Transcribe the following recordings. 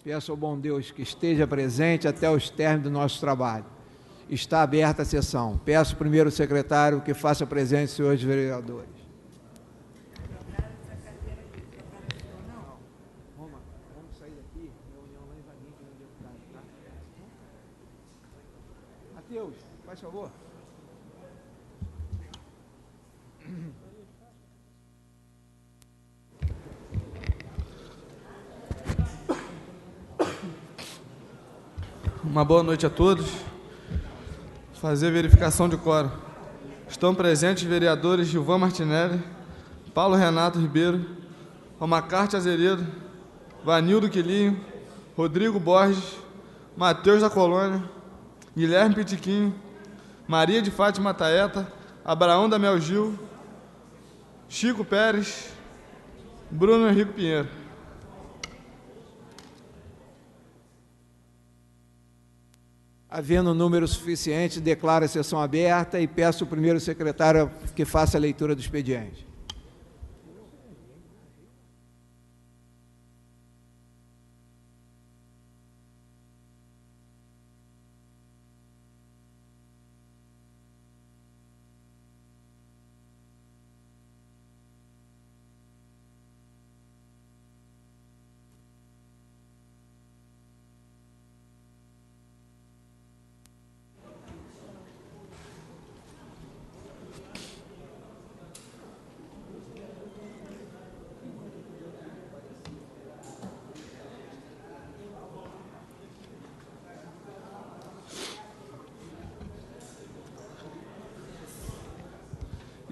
Peço ao bom Deus que esteja presente até os términos do nosso trabalho. Está aberta a sessão. Peço primeiro ao secretário que faça presente os senhores vereadores. Vamos sair daqui, reunião lá em Vaguinho, que não deputado, tá? Mateus, faz favor. Uma boa noite a todos. Fazer verificação de quórum. Estão presentes os vereadores Gilvan Martinelli, Paulo Renato Ribeiro, Romacarte Azeredo, Vanildo Quilinho, Rodrigo Borges, Mateus da Colônia, Guilherme Pitiquinho, Maria de Fátima Taeta, Abraão da Mel Gil, Chico Pérez, Bruno Henrique Pinheiro. Havendo número suficiente, declaro a sessão aberta e peço ao primeiro secretário que faça a leitura do expediente.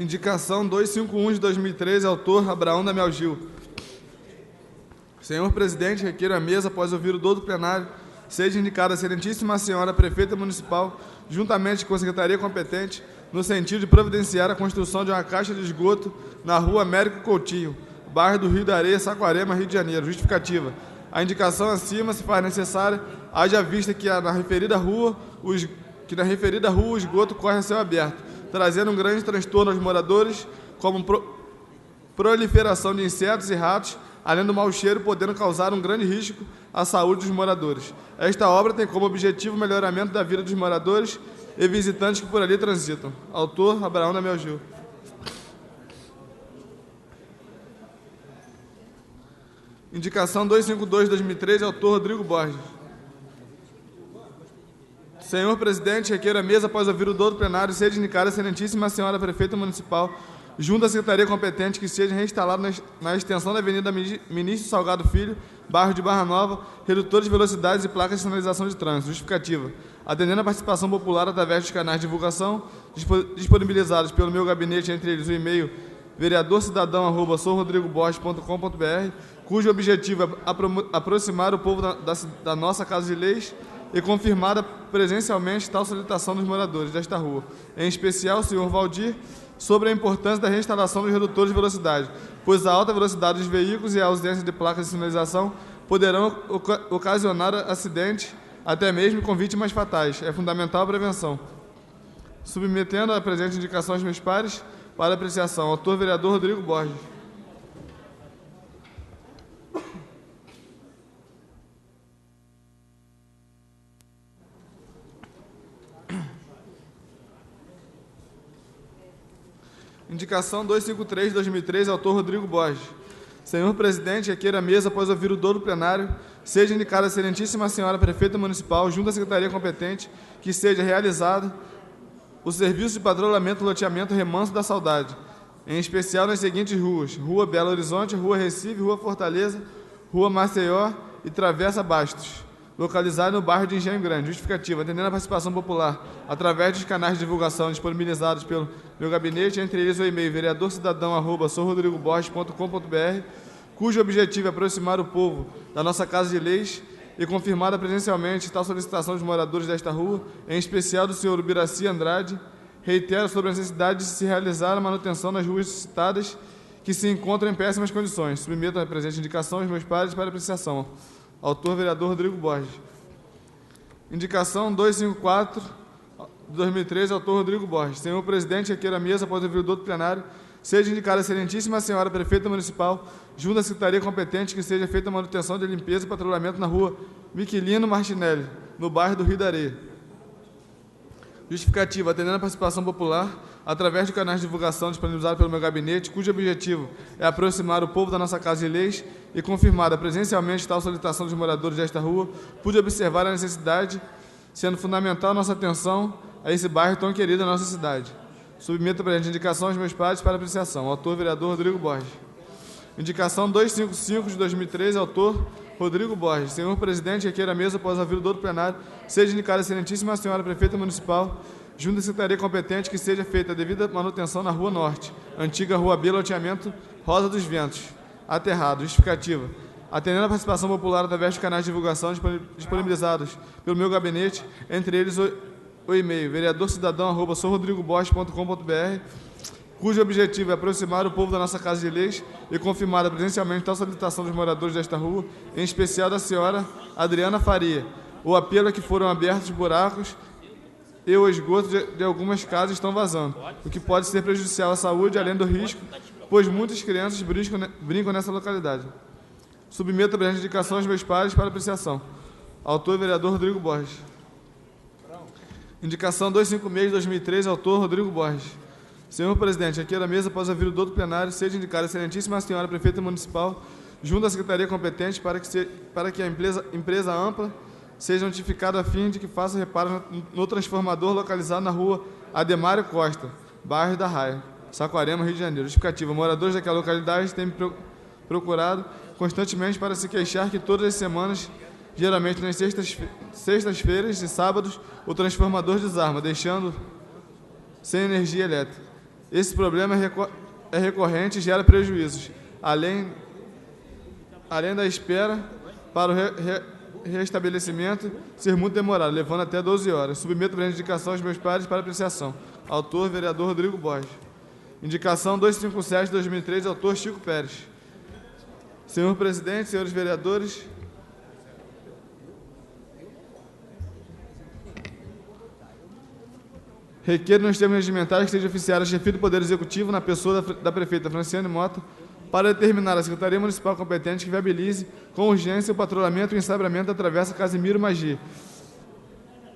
Indicação 251 de 2013, autor Abraão da Mel Gil. Senhor presidente, requeiro a mesa, após ouvir o do plenário, seja indicada a excelentíssima senhora prefeita municipal, juntamente com a secretaria competente, no sentido de providenciar a construção de uma caixa de esgoto na rua Américo Coutinho, bairro do Rio da Areia, Saquarema, Rio de Janeiro. Justificativa. A indicação acima se faz necessária, haja vista que na referida rua o esgoto corre a céu aberto, trazendo um grande transtorno aos moradores, como proliferação de insetos e ratos, além do mau cheiro, podendo causar um grande risco à saúde dos moradores. Esta obra tem como objetivo o melhoramento da vida dos moradores e visitantes que por ali transitam. Autor, Abraão da Mel Gil. Indicação 252 de 2013, autor Rodrigo Borges. Senhor presidente, requeiro a mesa, após ouvir o dolo plenário, seja indicada a excelentíssima senhora prefeita municipal, junto à secretaria competente, que seja reinstalado na extensão da Avenida Ministro Salgado Filho, bairro de Barra Nova, redutor de velocidades e placas de sinalização de trânsito. Justificativa. Atendendo a participação popular através dos canais de divulgação disponibilizados pelo meu gabinete, entre eles o e-mail vereadorcidadão@sourodrigoborges.com.br, cujo objetivo é aproximar o povo da nossa Casa de Leis e confirmada presencialmente tal solicitação dos moradores desta rua, em especial o senhor Valdir, sobre a importância da reinstalação dos redutores de velocidade, pois a alta velocidade dos veículos e a ausência de placas de sinalização poderão ocasionar acidentes, até mesmo com vítimas fatais. É fundamental a prevenção. Submetendo a presente indicação aos meus pares para apreciação. Autor, vereador Rodrigo Borges. Indicação 253 de 2003, autor Rodrigo Borges. Senhor presidente, requeiro a mesa, após ouvir o dolo plenário, seja indicada a excelentíssima senhora prefeita municipal, junto à secretaria competente, que seja realizado o serviço de patrulhamento do loteamento Remanso da Saudade, em especial nas seguintes ruas: Rua Belo Horizonte, Rua Recife, Rua Fortaleza, Rua Maceió e Travessa Bastos, localizado no bairro de Engenho Grande. Justificativa. Atendendo a participação popular através dos canais de divulgação disponibilizados pelo meu gabinete, entre eles o e-mail vereadorcidadão@sourodrigoborges.com.br, cujo objetivo é aproximar o povo da nossa Casa de Leis e confirmada presencialmente tal solicitação dos moradores desta rua, em especial do senhor Ubiraci Andrade, reitero sobre a necessidade de se realizar a manutenção das ruas citadas que se encontram em péssimas condições. Submeto a presente indicação aos meus pares para apreciação. Autor, vereador Rodrigo Borges. Indicação 254, de 2013, autor Rodrigo Borges. Senhor presidente, requeiro a mesa, após ouvir o dolo plenário, seja indicada a excelentíssima senhora prefeita municipal, junto à secretaria competente, que seja feita a manutenção de limpeza e patrulhamento na rua Miquelino Martinelli, no bairro do Rio da Areia. Justificativa. Atendendo a participação popular, através de canais de divulgação disponibilizados pelo meu gabinete, cujo objetivo é aproximar o povo da nossa Casa de Leis e confirmada presencialmente tal solicitação dos moradores desta rua, pude observar a necessidade, sendo fundamental nossa atenção a esse bairro tão querido da nossa cidade. Submeto a presente indicação aos meus pares para apreciação. Autor, vereador Rodrigo Borges. Indicação 255 de 2013, autor Rodrigo Borges. Senhor presidente, requeiro a mesa, após ouvir o dolo plenário, seja indicada a excelentíssima senhora prefeita municipal, junto à secretaria competente, que seja feita a devida manutenção na Rua Norte, antiga Rua B, loteamento Rosa dos Ventos, aterrado. Justificativa. Atendendo a participação popular através de canais de divulgação disponibilizados pelo meu gabinete, entre eles o e-mail vereadorcidadão@sourodrigoborges.com.br, cujo objetivo é aproximar o povo da nossa Casa de Leis e confirmada presencialmente tal solicitação dos moradores desta rua, em especial da senhora Adriana Faria. O apelo é que foram abertos buracos e o esgoto de algumas casas estão vazando, o que pode ser prejudicial à saúde, além do risco, pois muitas crianças brincam nessa localidade. Submeto a presente indicação aos meus pares para apreciação. Autor, vereador Rodrigo Borges. Indicação 256 de 2013, autor Rodrigo Borges. Senhor presidente, aqui da mesa, após ouvir o dolo plenário, seja indicada a excelentíssima senhora prefeita municipal, junto à secretaria competente, para que a empresa ampla seja notificada a fim de que faça reparo no transformador localizado na rua Ademário Costa, bairro da Raia, Saquarema, Rio de Janeiro. Justificativa. Moradores daquela localidade têm me procurado constantemente para se queixar que todas as semanas, geralmente nas sextas-feiras e sábados, o transformador desarma, deixando sem energia elétrica. Esse problema é recorrente e gera prejuízos, além da espera para o restabelecimento ser muito demorado, levando até 12 horas. Submeto a indicação aos meus pares para apreciação. Autor, vereador Rodrigo Borges. Indicação 257 de 2003, autor Chico Pérez. Senhor presidente, senhores vereadores, requeiro nos termos regimentais que seja oficiada a chefia do Poder Executivo na pessoa da prefeita Franciane Mota para determinar a Secretaria Municipal competente que viabilize com urgência o patrulhamento e ensabramento da travessa Casimiro Magi,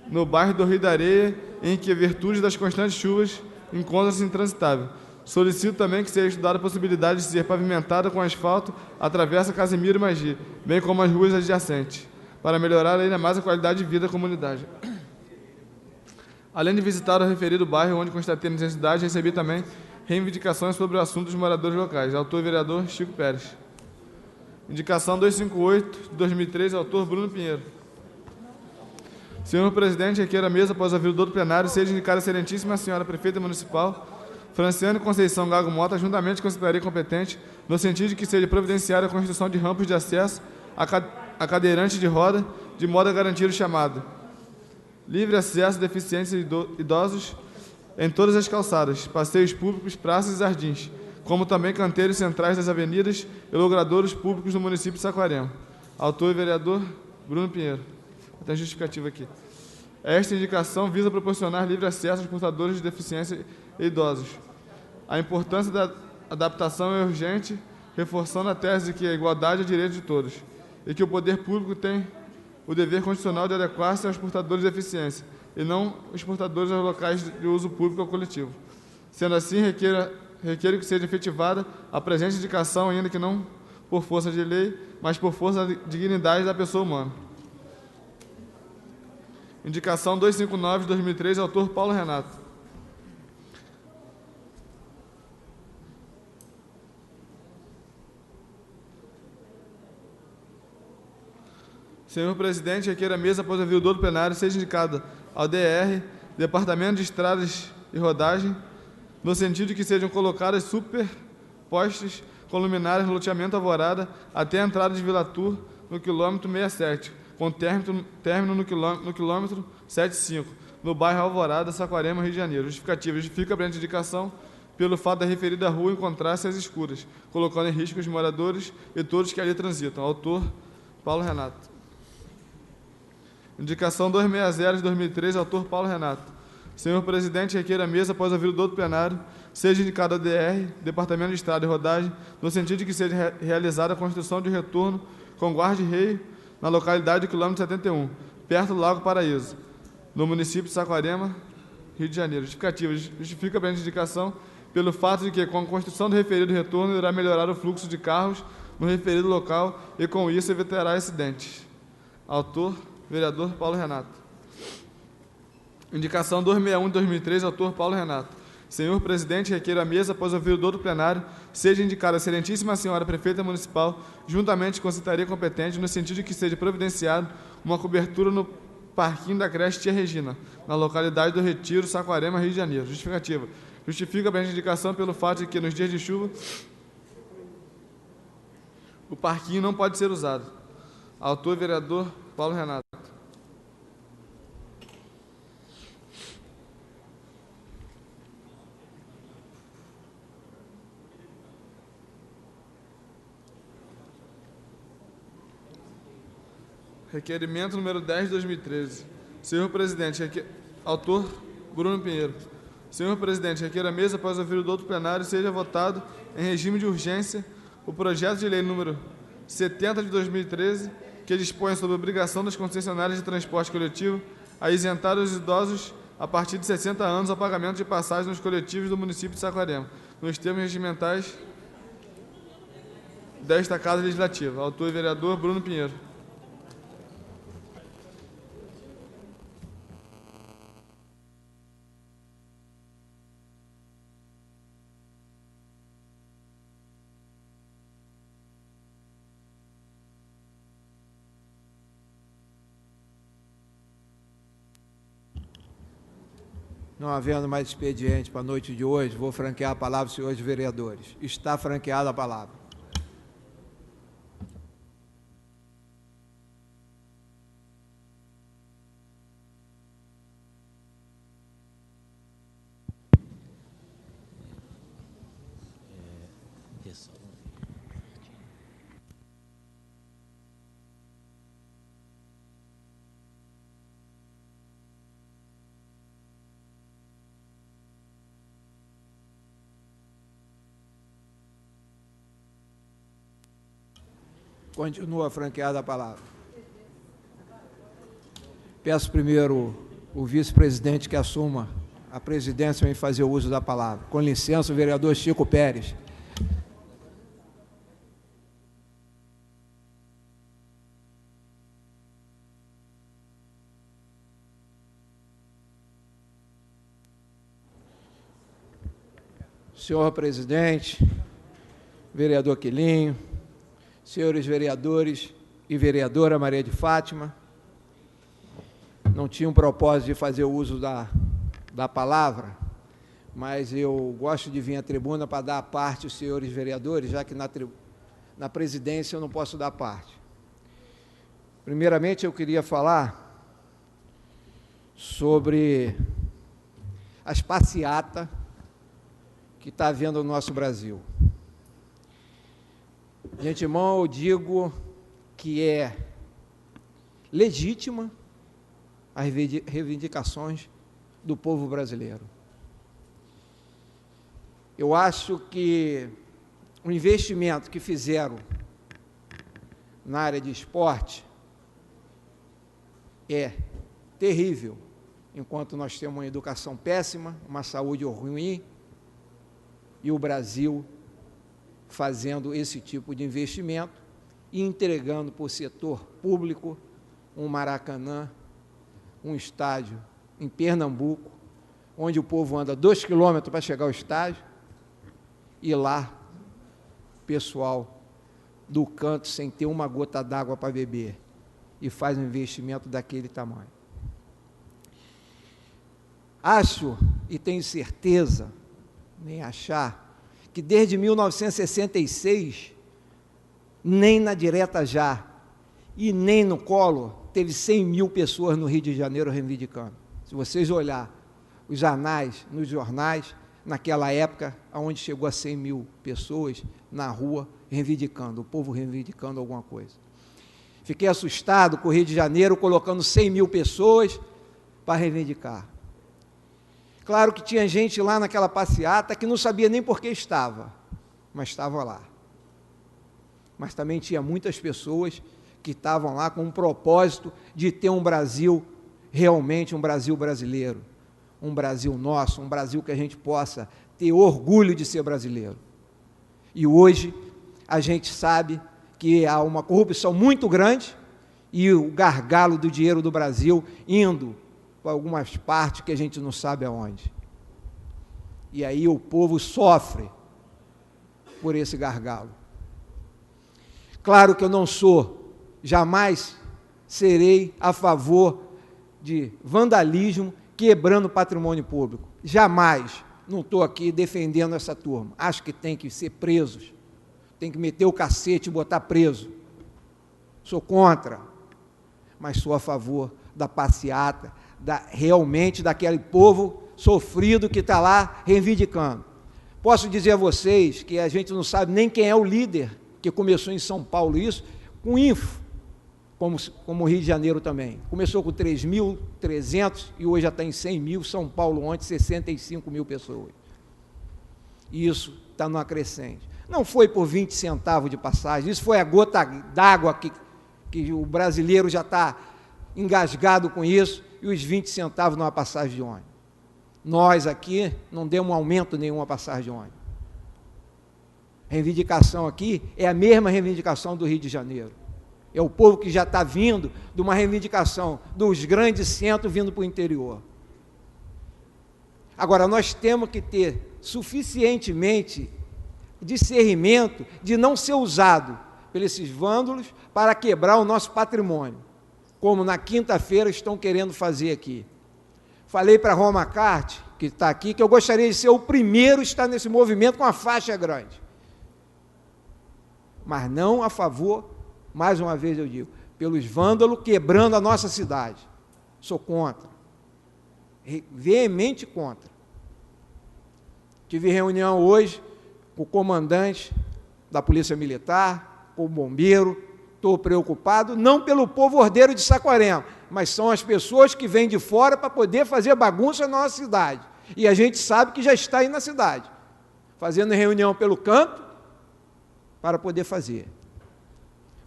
no bairro do Rio da Areia, em que, em virtude das constantes chuvas, encontra-se intransitável. Solicito também que seja estudada a possibilidade de ser pavimentada com asfalto a travessa Casimiro Magi, bem como as ruas adjacentes, para melhorar ainda mais a qualidade de vida da comunidade. Além de visitar o referido bairro, onde constatei necessidade, recebi também reivindicações sobre o assunto dos moradores locais. Autor e vereador Chico Pérez. Indicação 258, de 2013, autor Bruno Pinheiro. Senhor presidente, requer a mesa, após ouvir o do plenário, seja indicada a excelentíssima senhora prefeita municipal, Franciane Conceição Gago Mota, juntamente com a secretaria competente, no sentido de que seja providenciada a construção de rampas de acesso a cadeirantes de roda, de modo a garantir o chamado livre acesso de deficientes e idosos em todas as calçadas, passeios públicos, praças e jardins, como também canteiros centrais das avenidas e logradouros públicos do município de Saquarema. Autor e vereador Bruno Pinheiro. Tem justificativa aqui. Esta indicação visa proporcionar livre acesso aos portadores de deficiência e idosos. A importância da adaptação é urgente, reforçando a tese de que a igualdade é direito de todos e que o poder público tem o dever constitucional de adequar-se aos portadores de deficiência e não os portadores aos locais de uso público ou coletivo. Sendo assim, requer que seja efetivada a presente indicação, ainda que não por força de lei, mas por força da dignidade da pessoa humana. Indicação 259, de 2013, autor Paulo Renato. Senhor presidente, requer a mesa, após ouvir o do plenário, seja indicada ao DR, Departamento de Estradas e Rodagem, no sentido de que sejam colocadas superpostes com luminárias no loteamento Alvorada até a entrada de Vila Tur, no quilômetro 67, com término no quilômetro 75, no bairro Alvorada, Saquarema, Rio de Janeiro. Justificativa. Justifica a presente indicação pelo fato da referida rua encontrar-se às escuras, colocando em risco os moradores e todos que ali transitam. Autor Paulo Renato. Indicação 260, de 2013, autor Paulo Renato. Senhor presidente, requer a mesa, após ouvir o do plenário, seja indicado a DR, Departamento de Estrada e Rodagem, no sentido de que seja realizada a construção de retorno com guarda-reio na localidade do quilômetro 71, perto do Lago Paraíso, no município de Saquarema, Rio de Janeiro. Justificativa. Justifica a presente indicação pelo fato de que, com a construção do referido retorno, irá melhorar o fluxo de carros no referido local e, com isso, evitará acidentes. Autor, vereador Paulo Renato. Indicação 261, de 2003, autor Paulo Renato. Senhor presidente, requer a mesa, após ouvir o do plenário, seja indicada a excelentíssima senhora prefeita municipal, juntamente com a secretaria competente, no sentido de que seja providenciado uma cobertura no parquinho da creche Tia Regina, na localidade do Retiro, Saquarema, Rio de Janeiro. Justificativa. Justifica a presente indicação pelo fato de que, nos dias de chuva, o parquinho não pode ser usado. Autor, vereador Paulo Renato. Requerimento número 10, de 2013. Senhor presidente, autor Bruno Pinheiro. Senhor presidente, requer a mesa, após ouvir o do plenário, seja votado em regime de urgência o projeto de lei número 70 de 2013, que dispõe sobre a obrigação das concessionárias de transporte coletivo a isentar os idosos a partir de 60 anos ao pagamento de passagem nos coletivos do município de Saquarema, nos termos regimentais desta Casa Legislativa. Autor e vereador Bruno Pinheiro. Não havendo mais expediente para a noite de hoje, vou franquear a palavra aos senhores vereadores. Está franqueada a palavra. Continua franqueada a palavra. Peço primeiro o vice-presidente que assuma a presidência em fazer o uso da palavra. Com licença, o vereador Chico Pérez. Senhor presidente, vereador Quilinho, senhores vereadores e vereadora Maria de Fátima, não tinha um propósito de fazer uso da palavra, mas eu gosto de vir à tribuna para dar a parte aos senhores vereadores, já que na presidência eu não posso dar parte. Primeiramente, eu queria falar sobre as passeatas que está havendo no nosso Brasil. De antemão, eu digo que é legítima as reivindicações do povo brasileiro. Eu acho que o investimento que fizeram na área de esporte é terrível, enquanto nós temos uma educação péssima, uma saúde ruim, e o Brasil fazendo esse tipo de investimento e entregando para o setor público um Maracanã, um estádio em Pernambuco, onde o povo anda 2 quilômetros para chegar ao estádio, e lá, pessoal do canto sem ter uma gota d'água para beber, e faz um investimento daquele tamanho. Acho e tenho certeza, nem achar, que desde 1966, nem na direta já, e nem no Collor, teve 100 mil pessoas no Rio de Janeiro reivindicando. Se vocês olharem os anais nos jornais, naquela época, onde chegou a 100 mil pessoas na rua reivindicando, o povo reivindicando alguma coisa. Fiquei assustado com o Rio de Janeiro colocando 100 mil pessoas para reivindicar. Claro que tinha gente lá naquela passeata que não sabia nem por que estava, mas estava lá. Mas também tinha muitas pessoas que estavam lá com um propósito de ter um Brasil, realmente um Brasil brasileiro, um Brasil nosso, um Brasil que a gente possa ter orgulho de ser brasileiro. E hoje a gente sabe que há uma corrupção muito grande e o gargalo do dinheiro do Brasil indo para algumas partes que a gente não sabe aonde. E aí o povo sofre por esse gargalo. Claro que eu não sou, jamais serei a favor de vandalismo quebrando patrimônio público. Jamais. Não estou aqui defendendo essa turma. Acho que tem que ser presos. Tem que meter o cacete e botar preso. Sou contra. Mas sou a favor da passeata, realmente daquele povo sofrido que está lá reivindicando. Posso dizer a vocês que a gente não sabe nem quem é o líder que começou em São Paulo isso, com info, como o Rio de Janeiro também. Começou com 3.300 e hoje já está em 100 mil, São Paulo ontem 65 mil pessoas. E isso está numa crescente. Não foi por 20 centavos de passagem, isso foi a gota d'água que o brasileiro já está engasgado com isso, e os 20 centavos numa passagem de ônibus. Nós aqui não demos um aumento nenhuma passagem de ônibus. A reivindicação aqui é a mesma reivindicação do Rio de Janeiro. É o povo que já está vindo de uma reivindicação dos grandes centros vindo para o interior. Agora, nós temos que ter suficientemente discernimento de não ser usado por esses vândalos para quebrar o nosso patrimônio, como na quinta-feira estão querendo fazer aqui. Falei para a Roma Cart, que está aqui, que eu gostaria de ser o primeiro a estar nesse movimento com a faixa grande. Mas não a favor, mais uma vez eu digo, pelos vândalos quebrando a nossa cidade. Sou contra. Veemente contra. Tive reunião hoje com o comandante da Polícia Militar, com o bombeiro. Estou preocupado, não pelo povo ordeiro de Saquarema, mas são as pessoas que vêm de fora para poder fazer bagunça na nossa cidade. E a gente sabe que já está aí na cidade, fazendo reunião pelo canto para poder fazer.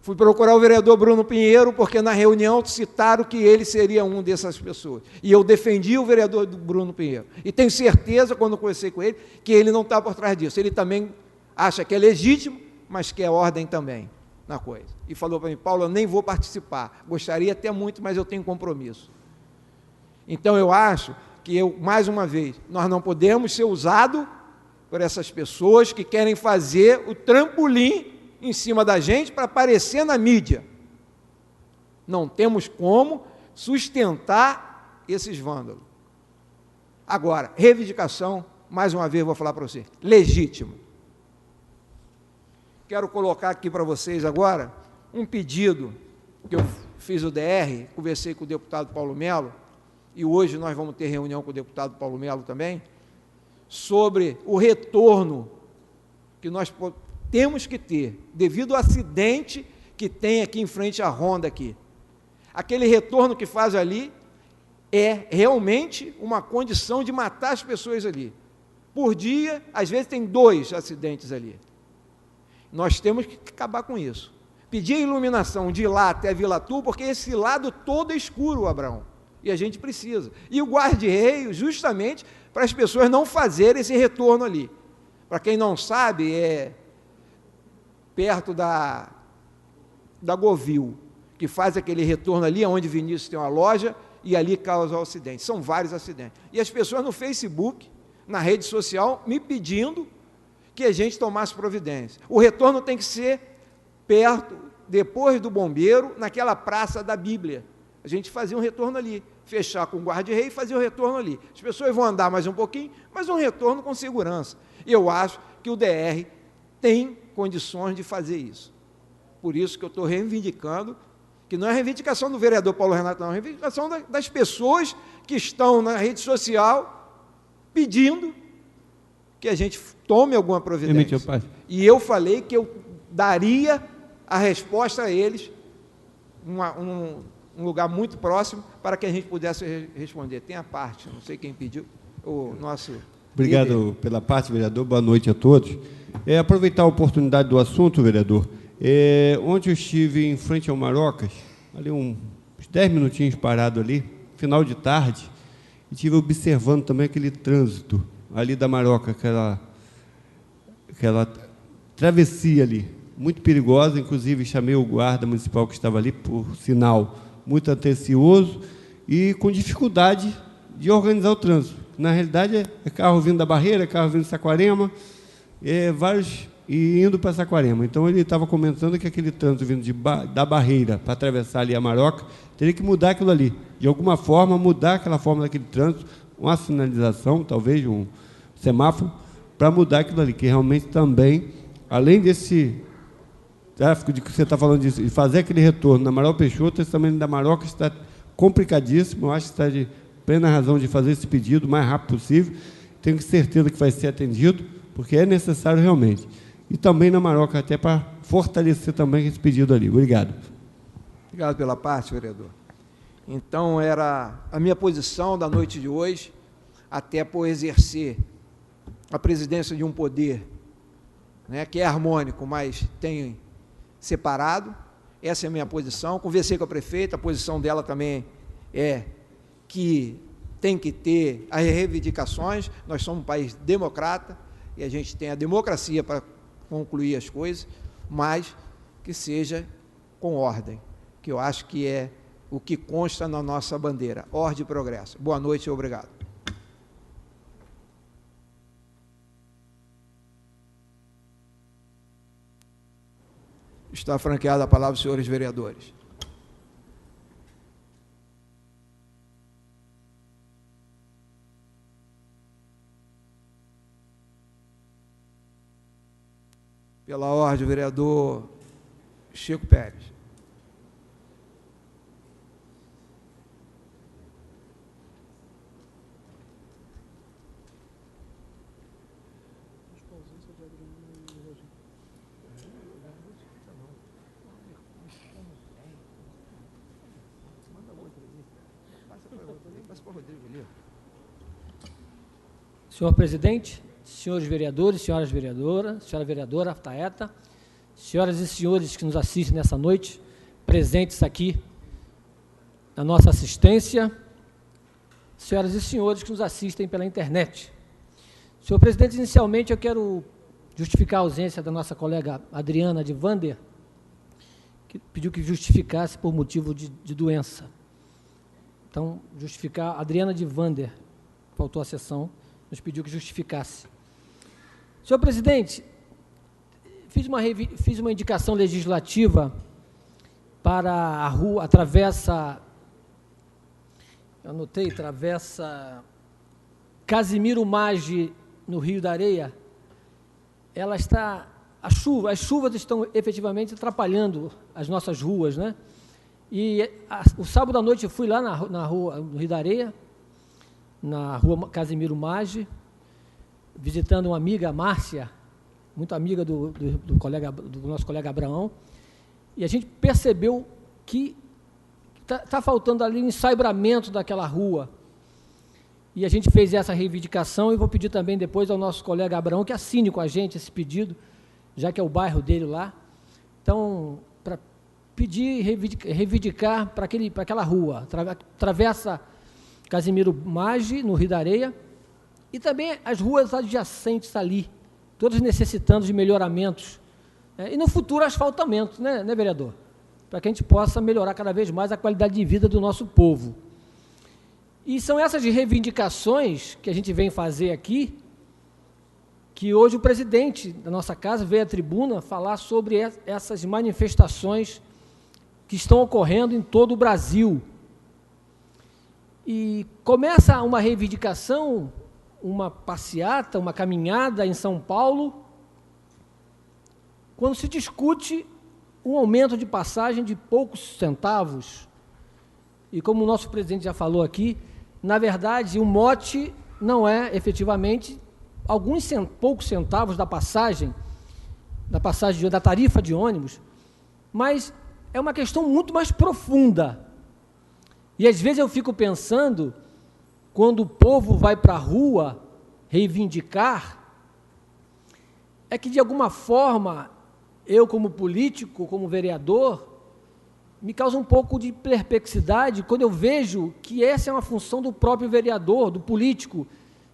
Fui procurar o vereador Bruno Pinheiro, porque na reunião citaram que ele seria um dessas pessoas. E eu defendi o vereador Bruno Pinheiro. E tenho certeza, quando conversei com ele, que ele não está por trás disso. Ele também acha que é legítimo, mas que é ordem também na coisa. E falou para mim: Paulo, eu nem vou participar. Gostaria até muito, mas eu tenho compromisso. Então, eu acho que, mais uma vez, nós não podemos ser usados por essas pessoas que querem fazer o trampolim em cima da gente para aparecer na mídia. Não temos como sustentar esses vândalos. Agora, reivindicação, mais uma vez vou falar para você, legítimo. Quero colocar aqui para vocês agora um pedido que eu fiz o DR, conversei com o deputado Paulo Melo, e hoje nós vamos ter reunião com o deputado Paulo Melo também, sobre o retorno que nós temos que ter, devido ao acidente que tem aqui em frente à Honda aqui. Aquele retorno que faz ali é realmente uma condição de matar as pessoas ali. Por dia, às vezes tem 2 acidentes ali. Nós temos que acabar com isso. Pedir a iluminação de lá até a Vila Tur, porque esse lado todo é escuro, Abraão, e a gente precisa. E o guarda-reio, justamente, para as pessoas não fazerem esse retorno ali. Para quem não sabe, é perto da Govil, que faz aquele retorno ali, onde Vinícius tem uma loja, e ali causa o acidente. São vários acidentes. E as pessoas no Facebook, na rede social, me pedindo que a gente tomasse providência. O retorno tem que ser perto, depois do bombeiro, naquela praça da Bíblia. A gente fazia um retorno ali, fechar com o guarda-rei e fazer o retorno ali. As pessoas vão andar mais um pouquinho, mas um retorno com segurança. Eu acho que o DR tem condições de fazer isso. Por isso que eu estou reivindicando, que não é reivindicação do vereador Paulo Renato, não, é reivindicação das pessoas que estão na rede social pedindo que a gente tome alguma providência. E eu falei que eu daria a resposta a eles, um lugar muito próximo, para que a gente pudesse responder. Tem a parte, não sei quem pediu, o nosso... Obrigado líder. Pela parte, vereador. Boa noite a todos. Aproveitar a oportunidade do assunto, vereador. Ontem eu estive em frente ao Marocas, ali uns 10 minutinhos parado ali, final de tarde, e estive observando também aquele trânsito ali da Maroca, aquela travessia ali, muito perigosa. Inclusive chamei o guarda municipal que estava ali, por sinal muito atencioso e com dificuldade de organizar o trânsito. Na realidade é carro vindo da Barreira, é carro vindo de Saquarema, vários e indo para Saquarema. Então ele estava comentando que aquele trânsito vindo da Barreira para atravessar ali a Maroca, teria que mudar aquilo ali, de alguma forma mudar aquela forma daquele trânsito, uma sinalização, talvez um semáforo, para mudar aquilo ali, que realmente também, além desse tráfego de que você está falando disso, e fazer aquele retorno na Amaral Peixoto, esse também da Maroca está complicadíssimo. Eu acho que está de plena razão de fazer esse pedido o mais rápido possível. Tenho certeza que vai ser atendido, porque é necessário realmente. E também na Maroca, até para fortalecer também esse pedido ali. Obrigado. Obrigado pela parte, vereador. Então, era a minha posição da noite de hoje, até por exercer a presidência de um poder, né, que é harmônico, mas tem separado. Essa é a minha posição. Conversei com a prefeita, a posição dela também é que tem que ter as reivindicações. Nós somos um país democrata e a gente tem a democracia para concluir as coisas, mas que seja com ordem, que eu acho que é o que consta na nossa bandeira, ordem e progresso. Boa noite e obrigado. Está franqueada a palavra, senhores vereadores. Pela ordem, o vereador Chico Pérez. Senhor presidente, senhores vereadores, senhoras vereadoras, senhora vereadora Taeta, senhoras e senhores que nos assistem nessa noite, presentes aqui na nossa assistência, senhoras e senhores que nos assistem pela internet. Senhor presidente, inicialmente eu quero justificar a ausência da nossa colega Adriana de Vander, que pediu que justificasse por motivo de doença. Então, justificar, Adriana de Vander, faltou a sessão, nos pediu que justificasse. Senhor presidente, fiz uma indicação legislativa para a rua, travessa Casimiro Maggi, no Rio da Areia. Ela está, as chuvas estão efetivamente atrapalhando as nossas ruas, né? E o sábado à noite eu fui lá na rua, no Rio da Areia, na rua Casimiro Maggi, visitando uma amiga, Márcia, muito amiga do nosso colega Abraão, e a gente percebeu que está faltando ali um ensairamento daquela rua. E a gente fez essa reivindicação, e vou pedir também depois ao nosso colega Abraão que assine com a gente esse pedido, já que é o bairro dele lá. Então, para pedir, reivindicar para aquela rua, travessa Casimiro Maggi, no Rio da Areia, e também as ruas adjacentes ali, todas necessitando de melhoramentos, e no futuro asfaltamento, né, vereador? Para que a gente possa melhorar cada vez mais a qualidade de vida do nosso povo. E são essas reivindicações que a gente vem fazer aqui, que hoje o presidente da nossa casa veio à tribuna falar sobre essas manifestações que estão ocorrendo em todo o Brasil. E começa uma reivindicação, uma passeata, uma caminhada em São Paulo, quando se discute um aumento de passagem de poucos centavos. E como o nosso presidente já falou aqui, na verdade, o mote não é, efetivamente, alguns poucos centavos da passagem da tarifa de ônibus, mas é uma questão muito mais profunda. E, às vezes, eu fico pensando, quando o povo vai para a rua reivindicar, é que, de alguma forma, eu, como político, como vereador, me causa um pouco de perplexidade quando eu vejo que essa é uma função do próprio vereador, do político.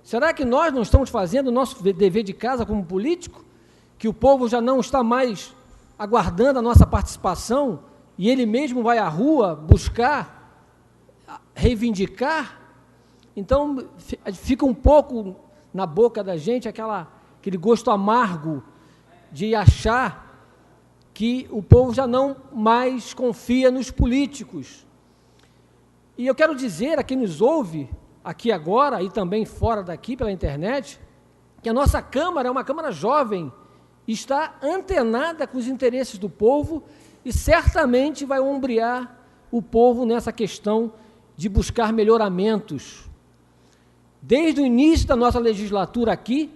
Será que nós não estamos fazendo o nosso dever de casa como político? Que o povo já não está mais aguardando a nossa participação e ele mesmo vai à rua buscar, reivindicar? Então, fica um pouco na boca da gente aquele gosto amargo de achar que o povo já não mais confia nos políticos. E eu quero dizer a quem nos ouve, aqui agora e também fora daqui pela internet, que a nossa Câmara é uma Câmara jovem, está antenada com os interesses do povo e certamente vai ombrear o povo nessa questão de buscar melhoramentos. Desde o início da nossa legislatura aqui,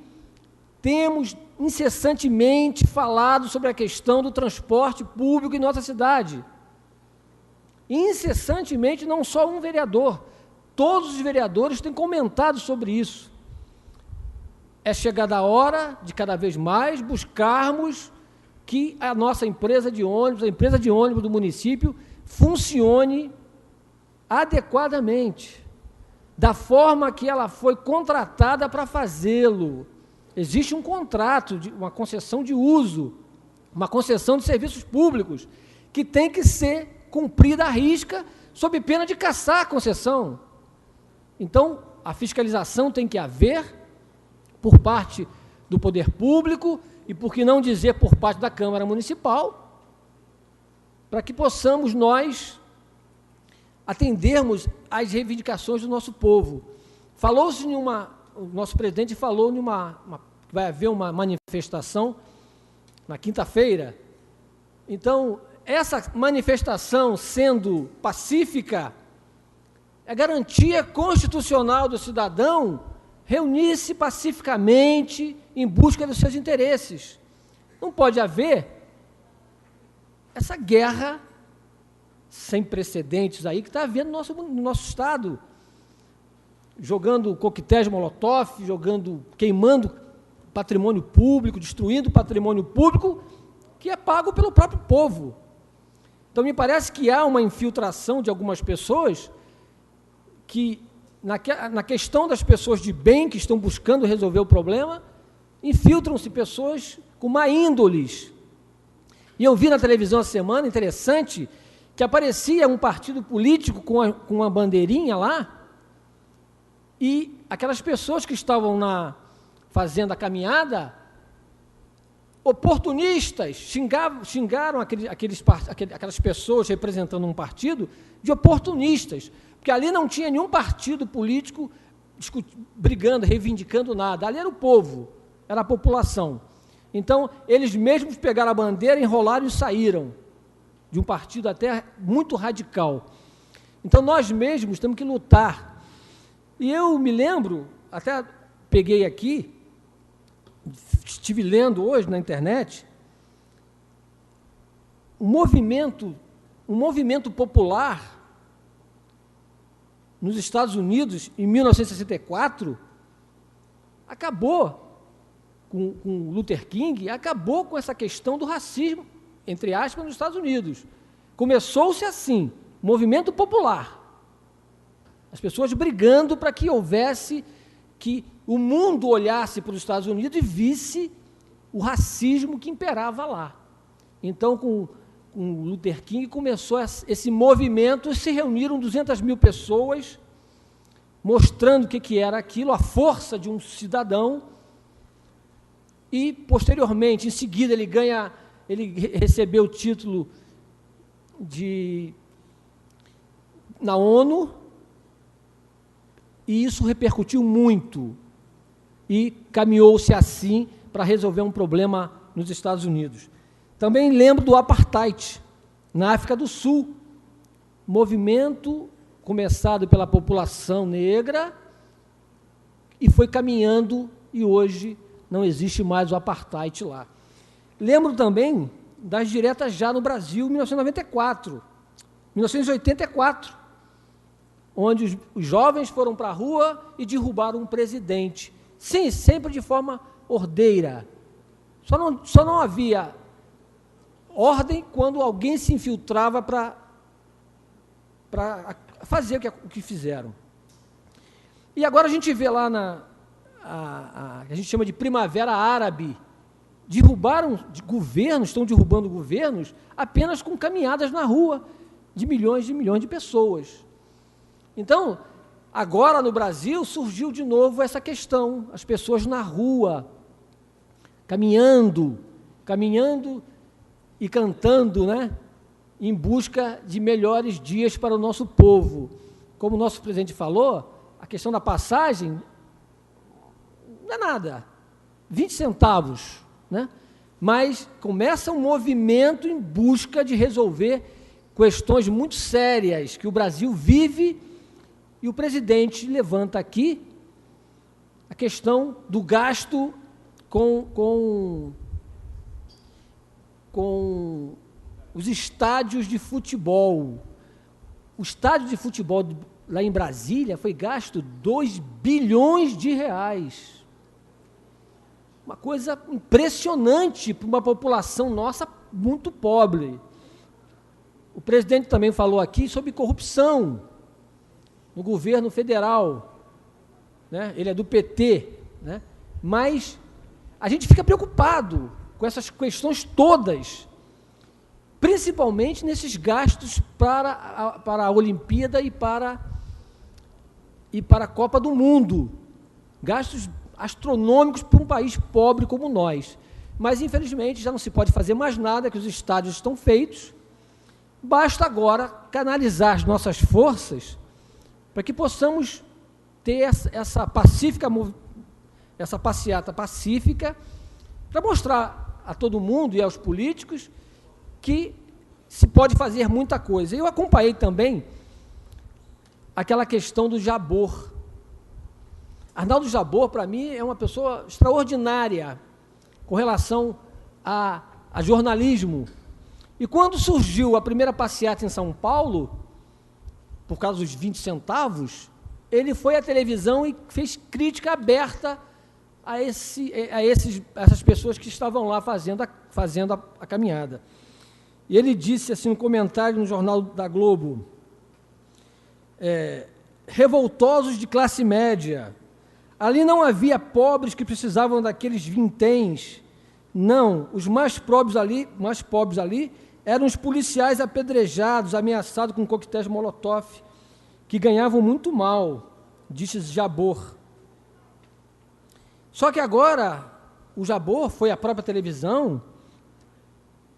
temos incessantemente falado sobre a questão do transporte público em nossa cidade. Incessantemente, não só um vereador, todos os vereadores têm comentado sobre isso. É chegada a hora de cada vez mais buscarmos que a nossa empresa de ônibus, a empresa de ônibus do município, funcione adequadamente, da forma que ela foi contratada para fazê-lo. Existe um contrato, uma concessão de uso, uma concessão de serviços públicos, que tem que ser cumprida à risca, sob pena de cassar a concessão. Então, a fiscalização tem que haver por parte do poder público e, por que não dizer, por parte da Câmara Municipal, para que possamos nós atendermos às reivindicações do nosso povo. Falou-se o nosso presidente falou que vai haver uma manifestação na quinta-feira. Então, essa manifestação sendo pacífica, é garantia constitucional do cidadão reunir-se pacificamente em busca dos seus interesses. Não pode haver essa guerra sem precedentes aí que está havendo no nosso Estado, jogando coquetéis molotov, queimando patrimônio público, destruindo patrimônio público que é pago pelo próprio povo. Então, me parece que há uma infiltração de algumas pessoas que, na questão das pessoas de bem que estão buscando resolver o problema, infiltram-se pessoas com má índoles. E eu vi na televisão essa semana, interessante, que aparecia um partido político com uma bandeirinha lá, e aquelas pessoas que estavam fazendo a caminhada oportunistas, xingaram aquelas pessoas representando um partido de oportunistas, porque ali não tinha nenhum partido político brigando, reivindicando nada, ali era o povo, era a população. Então, eles mesmos pegaram a bandeira, enrolaram e saíram de um partido até muito radical. Então, nós mesmos temos que lutar. E eu me lembro, até peguei aqui, estive lendo hoje na internet, um movimento popular nos Estados Unidos, em 1964, acabou com Luther King, acabou com essa questão do racismo, entre aspas, nos Estados Unidos. Começou-se assim, movimento popular. As pessoas brigando para que houvesse, que o mundo olhasse para os Estados Unidos e visse o racismo que imperava lá. Então, com Luther King, começou esse movimento, se reuniram 200 mil pessoas, mostrando o que era aquilo, a força de um cidadão, e, posteriormente, em seguida, ele recebeu o título na ONU, e isso repercutiu muito, e caminhou-se assim para resolver um problema nos Estados Unidos. Também lembro do apartheid, na África do Sul, movimento começado pela população negra e foi caminhando, e hoje não existe mais o apartheid lá. Lembro também das diretas já no Brasil, em 1984, onde os jovens foram para a rua e derrubaram um presidente. Sim, sempre de forma ordeira. Só não havia ordem quando alguém se infiltrava para fazer o que fizeram. E agora a gente vê lá a gente chama de Primavera Árabe, estão derrubando governos apenas com caminhadas na rua de milhões de pessoas. Então, agora no Brasil surgiu de novo essa questão, as pessoas na rua, caminhando e cantando, né, em busca de melhores dias para o nosso povo. Como o nosso presidente falou, a questão da passagem não é nada, 20 centavos, né? Mas começa um movimento em busca de resolver questões muito sérias que o Brasil vive, e o presidente levanta aqui a questão do gasto com os estádios de futebol. O estádio de futebol lá em Brasília foi gasto 2 bilhões de reais. Uma coisa impressionante para uma população nossa muito pobre. O presidente também falou aqui sobre corrupção no governo federal, né? Ele é do PT, né? Mas a gente fica preocupado com essas questões todas, principalmente nesses gastos para a Olimpíada e para a Copa do Mundo, gastos astronômicos para um país pobre como nós. Mas, infelizmente, já não se pode fazer mais nada, que os estádios estão feitos, basta agora canalizar as nossas forças para que possamos ter essa passeata pacífica, para mostrar a todo mundo e aos políticos que se pode fazer muita coisa. Eu acompanhei também aquela questão do Jabor. Arnaldo Jabor, para mim, é uma pessoa extraordinária com relação a jornalismo. E quando surgiu a primeira passeata em São Paulo, por causa dos 20 centavos, ele foi à televisão e fez crítica aberta a essas pessoas que estavam lá fazendo a caminhada. E ele disse assim, um comentário no Jornal da Globo, revoltosos de classe média, ali não havia pobres que precisavam daqueles vinténs, não, os mais pobres ali eram os policiais apedrejados, ameaçados com coquetéis Molotov, que ganhavam muito mal, disse Jabor. Só que agora o Jabor, foi a própria televisão,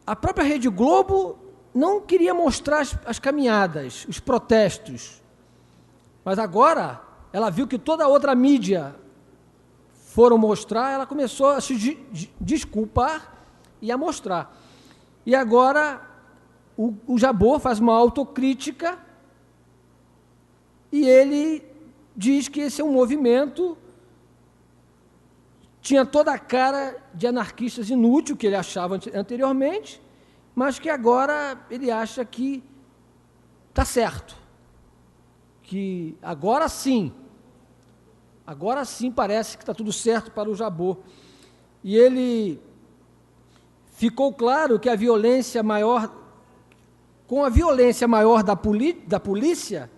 a própria Rede Globo não queria mostrar as caminhadas, os protestos. Mas agora, ela viu que toda a outra mídia foram mostrar, ela começou a se desculpar e a mostrar. E agora, o Jabor faz uma autocrítica e ele diz que esse é um movimento, tinha toda a cara de anarquistas inútil, que ele achava anteriormente, mas que agora ele acha que está certo, que agora sim parece que está tudo certo para o Jabor. E ele ficou claro que a violência maior, com a violência maior da polícia,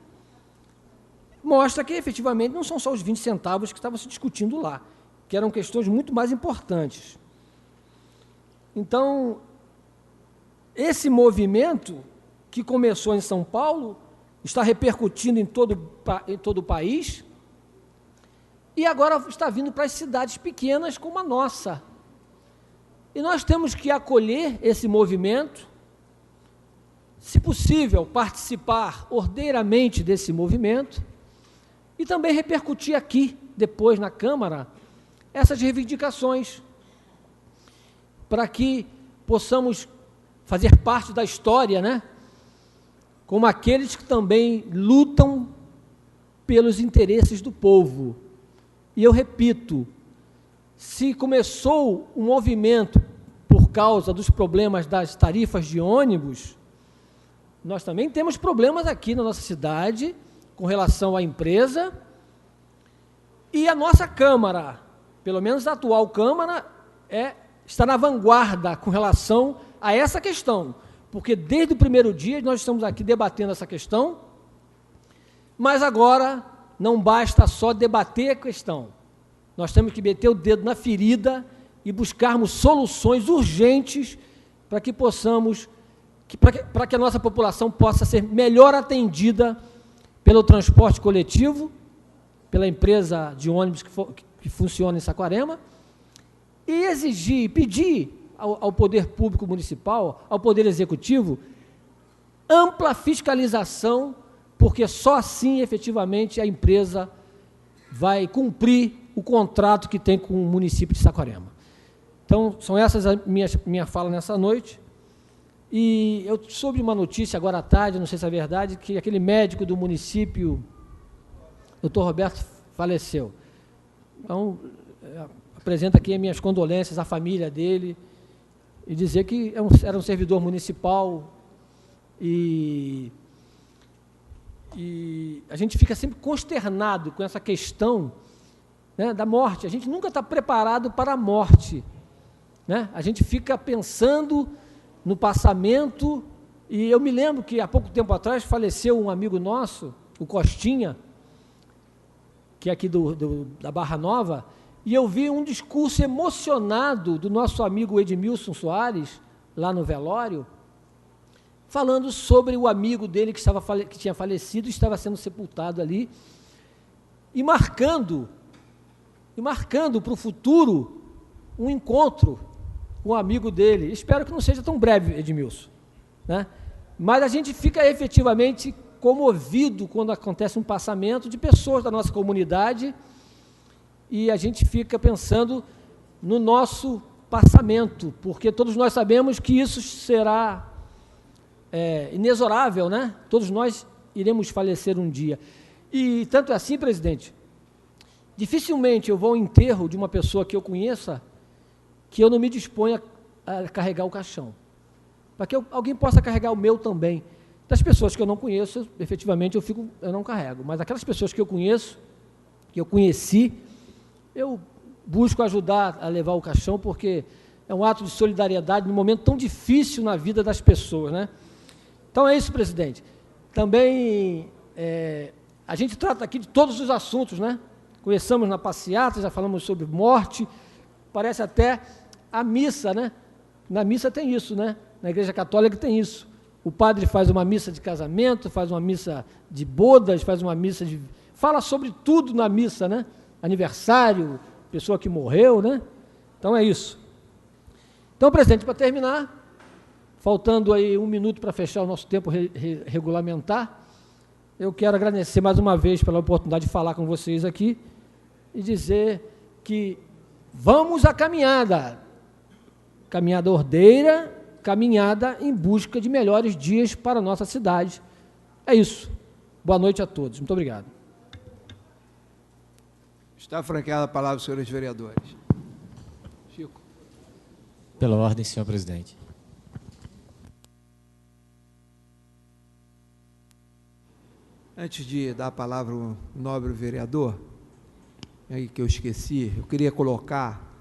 mostra que efetivamente não são só os 20 centavos que estavam se discutindo lá, que eram questões muito mais importantes. Então, esse movimento que começou em São Paulo está repercutindo em todo o país e agora está vindo para as cidades pequenas como a nossa. E nós temos que acolher esse movimento, se possível, participar ordeiramente desse movimento e também repercutir aqui, depois na Câmara, essas reivindicações, para que possamos fazer parte da história, né? Como aqueles que também lutam pelos interesses do povo. E eu repito, se começou um movimento por causa dos problemas das tarifas de ônibus, nós também temos problemas aqui na nossa cidade, com relação à empresa, e a nossa Câmara, pelo menos a atual Câmara, está na vanguarda com relação a essa questão, porque desde o primeiro dia nós estamos aqui debatendo essa questão, mas agora não basta só debater a questão, nós temos que meter o dedo na ferida e buscarmos soluções urgentes para que possamos, para que a nossa população possa ser melhor atendida pelo transporte coletivo, pela empresa de ônibus que funciona em Saquarema, e exigir, pedir ao Poder Público Municipal, ao Poder Executivo, ampla fiscalização, porque só assim, efetivamente, a empresa vai cumprir o contrato que tem com o município de Saquarema. Então, são essas as minha fala nessa noite. E eu soube uma notícia agora à tarde, não sei se é verdade, que aquele médico do município, doutor Roberto, faleceu. Então, apresento aqui as minhas condolências à família dele e dizer que era um servidor municipal e a gente fica sempre consternado com essa questão, né, da morte. A gente nunca está preparado para a morte, né? A gente fica pensando no passamento, e eu me lembro que há pouco tempo atrás faleceu um amigo nosso, o Costinha, que é aqui da Barra Nova, e eu vi um discurso emocionado do nosso amigo Edmilson Soares, lá no velório, falando sobre o amigo dele que tinha falecido e estava sendo sepultado ali, e marcando para o futuro um encontro com um amigo dele. Espero que não seja tão breve, Edmilson, né? Mas a gente fica efetivamente comovido quando acontece um passamento de pessoas da nossa comunidade e a gente fica pensando no nosso passamento, porque todos nós sabemos que isso será inexorável, né? Todos nós iremos falecer um dia. E tanto é assim, presidente, dificilmente eu vou ao enterro de uma pessoa que eu conheça que eu não me disponha a carregar o caixão, para que alguém possa carregar o meu também. Das pessoas que eu não conheço, efetivamente eu não carrego, mas aquelas pessoas que eu conheço, que eu conheci, eu busco ajudar a levar o caixão, porque é um ato de solidariedade num momento tão difícil na vida das pessoas, né? Então é isso, presidente. Também a gente trata aqui de todos os assuntos, né? Começamos na passeata, já falamos sobre morte, parece até a missa, né? Na missa tem isso, né? Na Igreja Católica tem isso. O padre faz uma missa de casamento, faz uma missa de bodas, faz uma missa de... Fala sobre tudo na missa, né? Aniversário, pessoa que morreu, né? Então é isso. Então, presidente, para terminar, faltando aí 1 minuto para fechar o nosso tempo regulamentar, eu quero agradecer mais uma vez pela oportunidade de falar com vocês aqui e dizer que vamos à caminhada ordeira, caminhada em busca de melhores dias para a nossa cidade. É isso. Boa noite a todos. Muito obrigado. Está franqueada a palavra, senhores vereadores. Chico. Pela ordem, senhor presidente. Antes de dar a palavra ao nobre vereador, aí que eu esqueci, eu queria colocar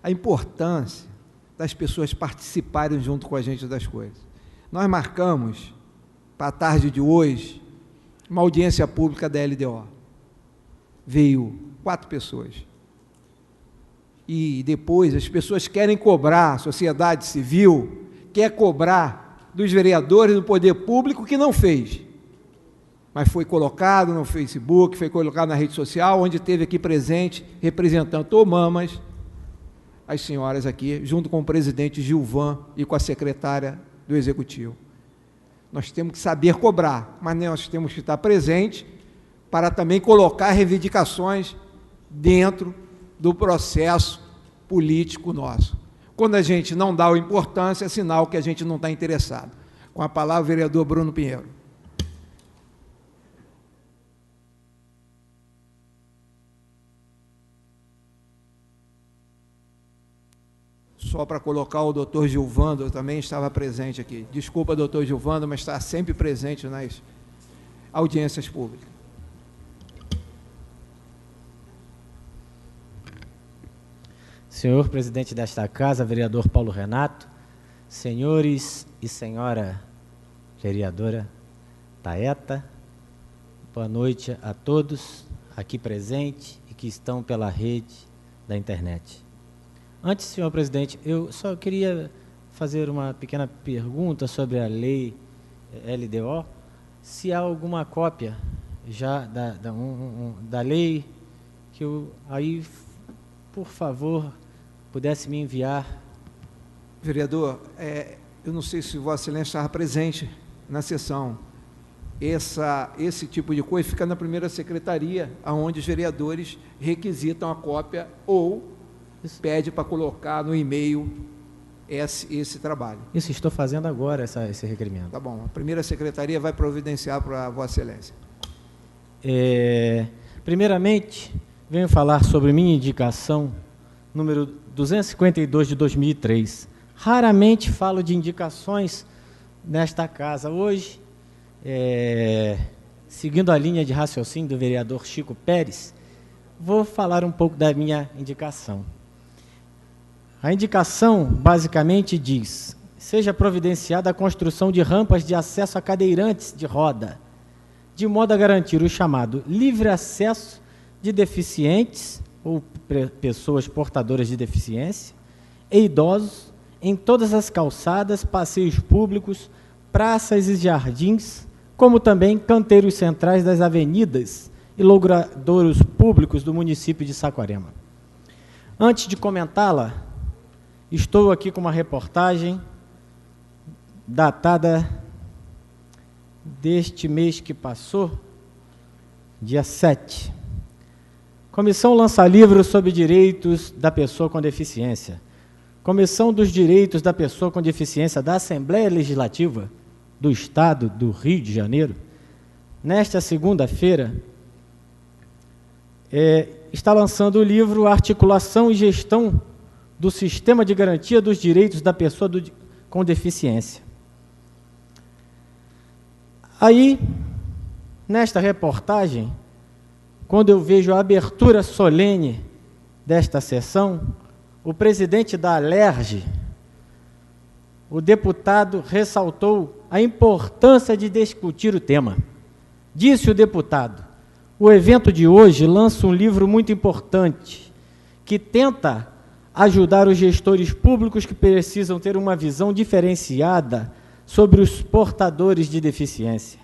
a importância das pessoas participarem junto com a gente das coisas. Nós marcamos, para a tarde de hoje, uma audiência pública da LDO. Veio 4 pessoas. E depois as pessoas querem cobrar, a sociedade civil quer cobrar dos vereadores do poder público que não fez. Mas foi colocado no Facebook, foi colocado na rede social, onde teve aqui presente, representando o Mamas, as senhoras aqui, junto com o presidente Gilvan e com a secretária do Executivo. Nós temos que saber cobrar, mas nós temos que estar presentes para também colocar reivindicações dentro do processo político nosso. Quando a gente não dá a importância, é sinal que a gente não está interessado. Com a palavra, o vereador Bruno Pinheiro. Só para colocar o doutor Gilvando, eu também estava presente aqui. Desculpa, doutor Gilvando, mas está sempre presente nas audiências públicas. Senhor presidente desta casa, vereador Paulo Renato, senhores e senhora vereadora Taeta, boa noite a todos aqui presentes e que estão pela rede da internet. Antes, senhor presidente, eu só queria fazer uma pequena pergunta sobre a lei LDO, se há alguma cópia já da lei, que eu, aí, por favor, pudesse me enviar. Vereador, eu não sei se Vossa Excelência estava presente na sessão. Esse tipo de coisa fica na primeira secretaria, onde os vereadores requisitam a cópia ou pede para colocar no e-mail esse trabalho. Isso, estou fazendo agora esse requerimento. Tá bom, a primeira secretaria vai providenciar para Vossa Excelência. Primeiramente, venho falar sobre minha indicação, número 252 de 2003. Raramente falo de indicações nesta casa. Hoje, seguindo a linha de raciocínio do vereador Chico Pérez, vou falar um pouco da minha indicação. A indicação, basicamente, diz: seja providenciada a construção de rampas de acesso a cadeirantes de roda, de modo a garantir o chamado livre acesso de deficientes ou pessoas portadoras de deficiência e idosos em todas as calçadas, passeios públicos, praças e jardins, como também canteiros centrais das avenidas e logradouros públicos do município de Saquarema. Antes de comentá-la, estou aqui com uma reportagem datada deste mês que passou, dia 7. Comissão lança livro sobre direitos da pessoa com deficiência. Comissão dos Direitos da Pessoa com Deficiência da Assembleia Legislativa do Estado do Rio de Janeiro, nesta segunda-feira, está lançando o livro Articulação e Gestão do Sistema de Garantia dos Direitos da Pessoa com Deficiência. Aí, nesta reportagem, quando eu vejo a abertura solene desta sessão, o presidente da Alerj, o deputado, ressaltou a importância de discutir o tema. Disse o deputado: o evento de hoje lança um livro muito importante, que tenta ajudar os gestores públicos que precisam ter uma visão diferenciada sobre os portadores de deficiência.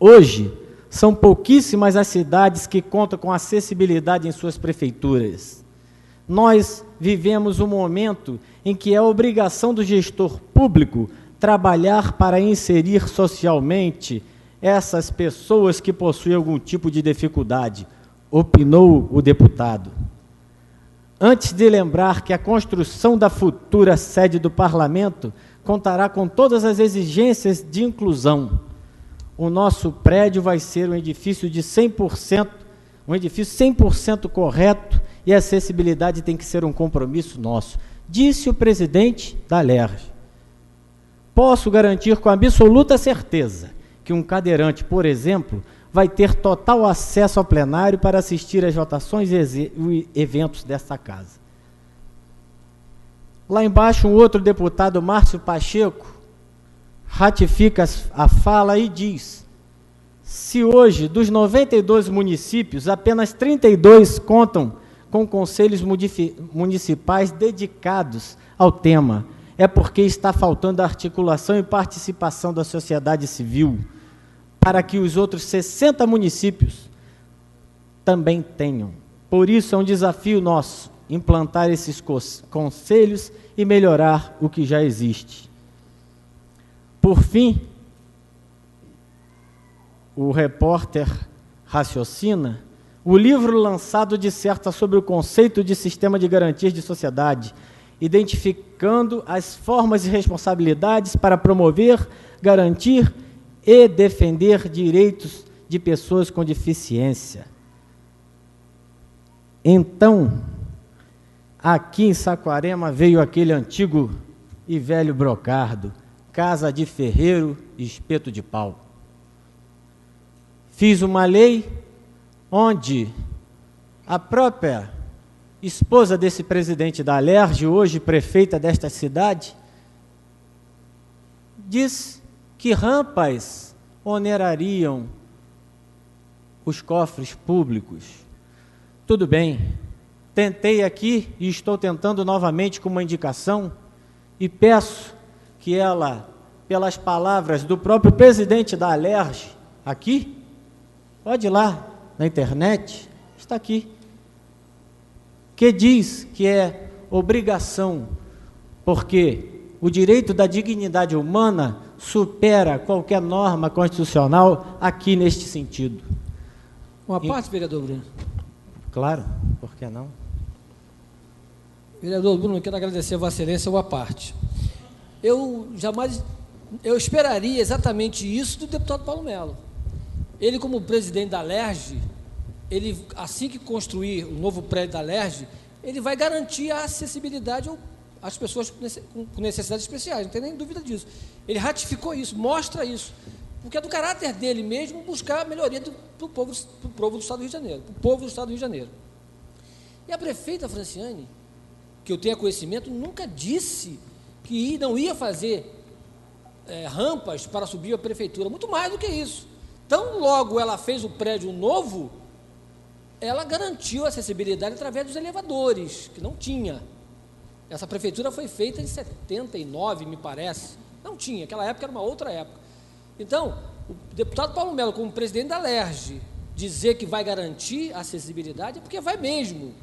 Hoje, são pouquíssimas as cidades que contam com acessibilidade em suas prefeituras. Nós vivemos um momento em que é obrigação do gestor público trabalhar para inserir socialmente essas pessoas que possuem algum tipo de dificuldade, opinou o deputado. Antes de lembrar que a construção da futura sede do Parlamento contará com todas as exigências de inclusão, o nosso prédio vai ser um edifício de 100%, um edifício 100% correto, e a acessibilidade tem que ser um compromisso nosso, disse o presidente da LERJ. Posso garantir com absoluta certeza que um cadeirante, por exemplo, vai ter total acesso ao plenário para assistir às votações e eventos desta casa. Lá embaixo, um outro deputado, Márcio Pacheco, ratifica a fala e diz: se hoje, dos 92 municípios, apenas 32 contam com conselhos municipais dedicados ao tema, é porque está faltando articulação e participação da sociedade civil, para que os outros 60 municípios também tenham. Por isso é um desafio nosso implantar esses conselhos e melhorar o que já existe. Por fim, o repórter raciocina, o livro lançado disserta sobre o conceito de sistema de garantias de sociedade, identificando as formas e responsabilidades para promover, garantir e defender direitos de pessoas com deficiência. Então, aqui em Saquarema veio aquele antigo e velho brocardo, casa de ferreiro e espeto de pau. Fiz uma lei onde a própria esposa desse presidente da LERJ, hoje prefeita desta cidade, diz que rampas onerariam os cofres públicos. Tudo bem, tentei aqui e estou tentando novamente com uma indicação e peço que ela, pelas palavras do próprio presidente da LERJ, aqui, pode ir lá na internet, está aqui, que diz que é obrigação, porque o direito da dignidade humana supera qualquer norma constitucional aqui neste sentido. Uma parte, vereador Bruno? Claro, por que não? Vereador Bruno, quero agradecer a Vossa Excelência uma parte. Eu esperaria exatamente isso do deputado Paulo Melo. Ele, como presidente da LERJ, ele, assim que construir o novo prédio da LERJ, ele vai garantir a acessibilidade às pessoas com necessidades especiais, não tem nem dúvida disso. Ele ratificou isso, mostra isso, porque é do caráter dele mesmo buscar a melhoria para o povo do Estado do Rio de Janeiro, para o povo do Estado do Rio de Janeiro. E a prefeita Franciane, que eu tenha conhecimento, nunca disse que não ia fazer rampas para subir a prefeitura, muito mais do que isso. Tão logo ela fez o prédio novo, ela garantiu a acessibilidade através dos elevadores, que não tinha. Essa prefeitura foi feita em 79, me parece. Não tinha, aquela época era uma outra época. Então, o deputado Paulo Melo, como presidente da LERJ, dizer que vai garantir a acessibilidade é porque vai mesmo.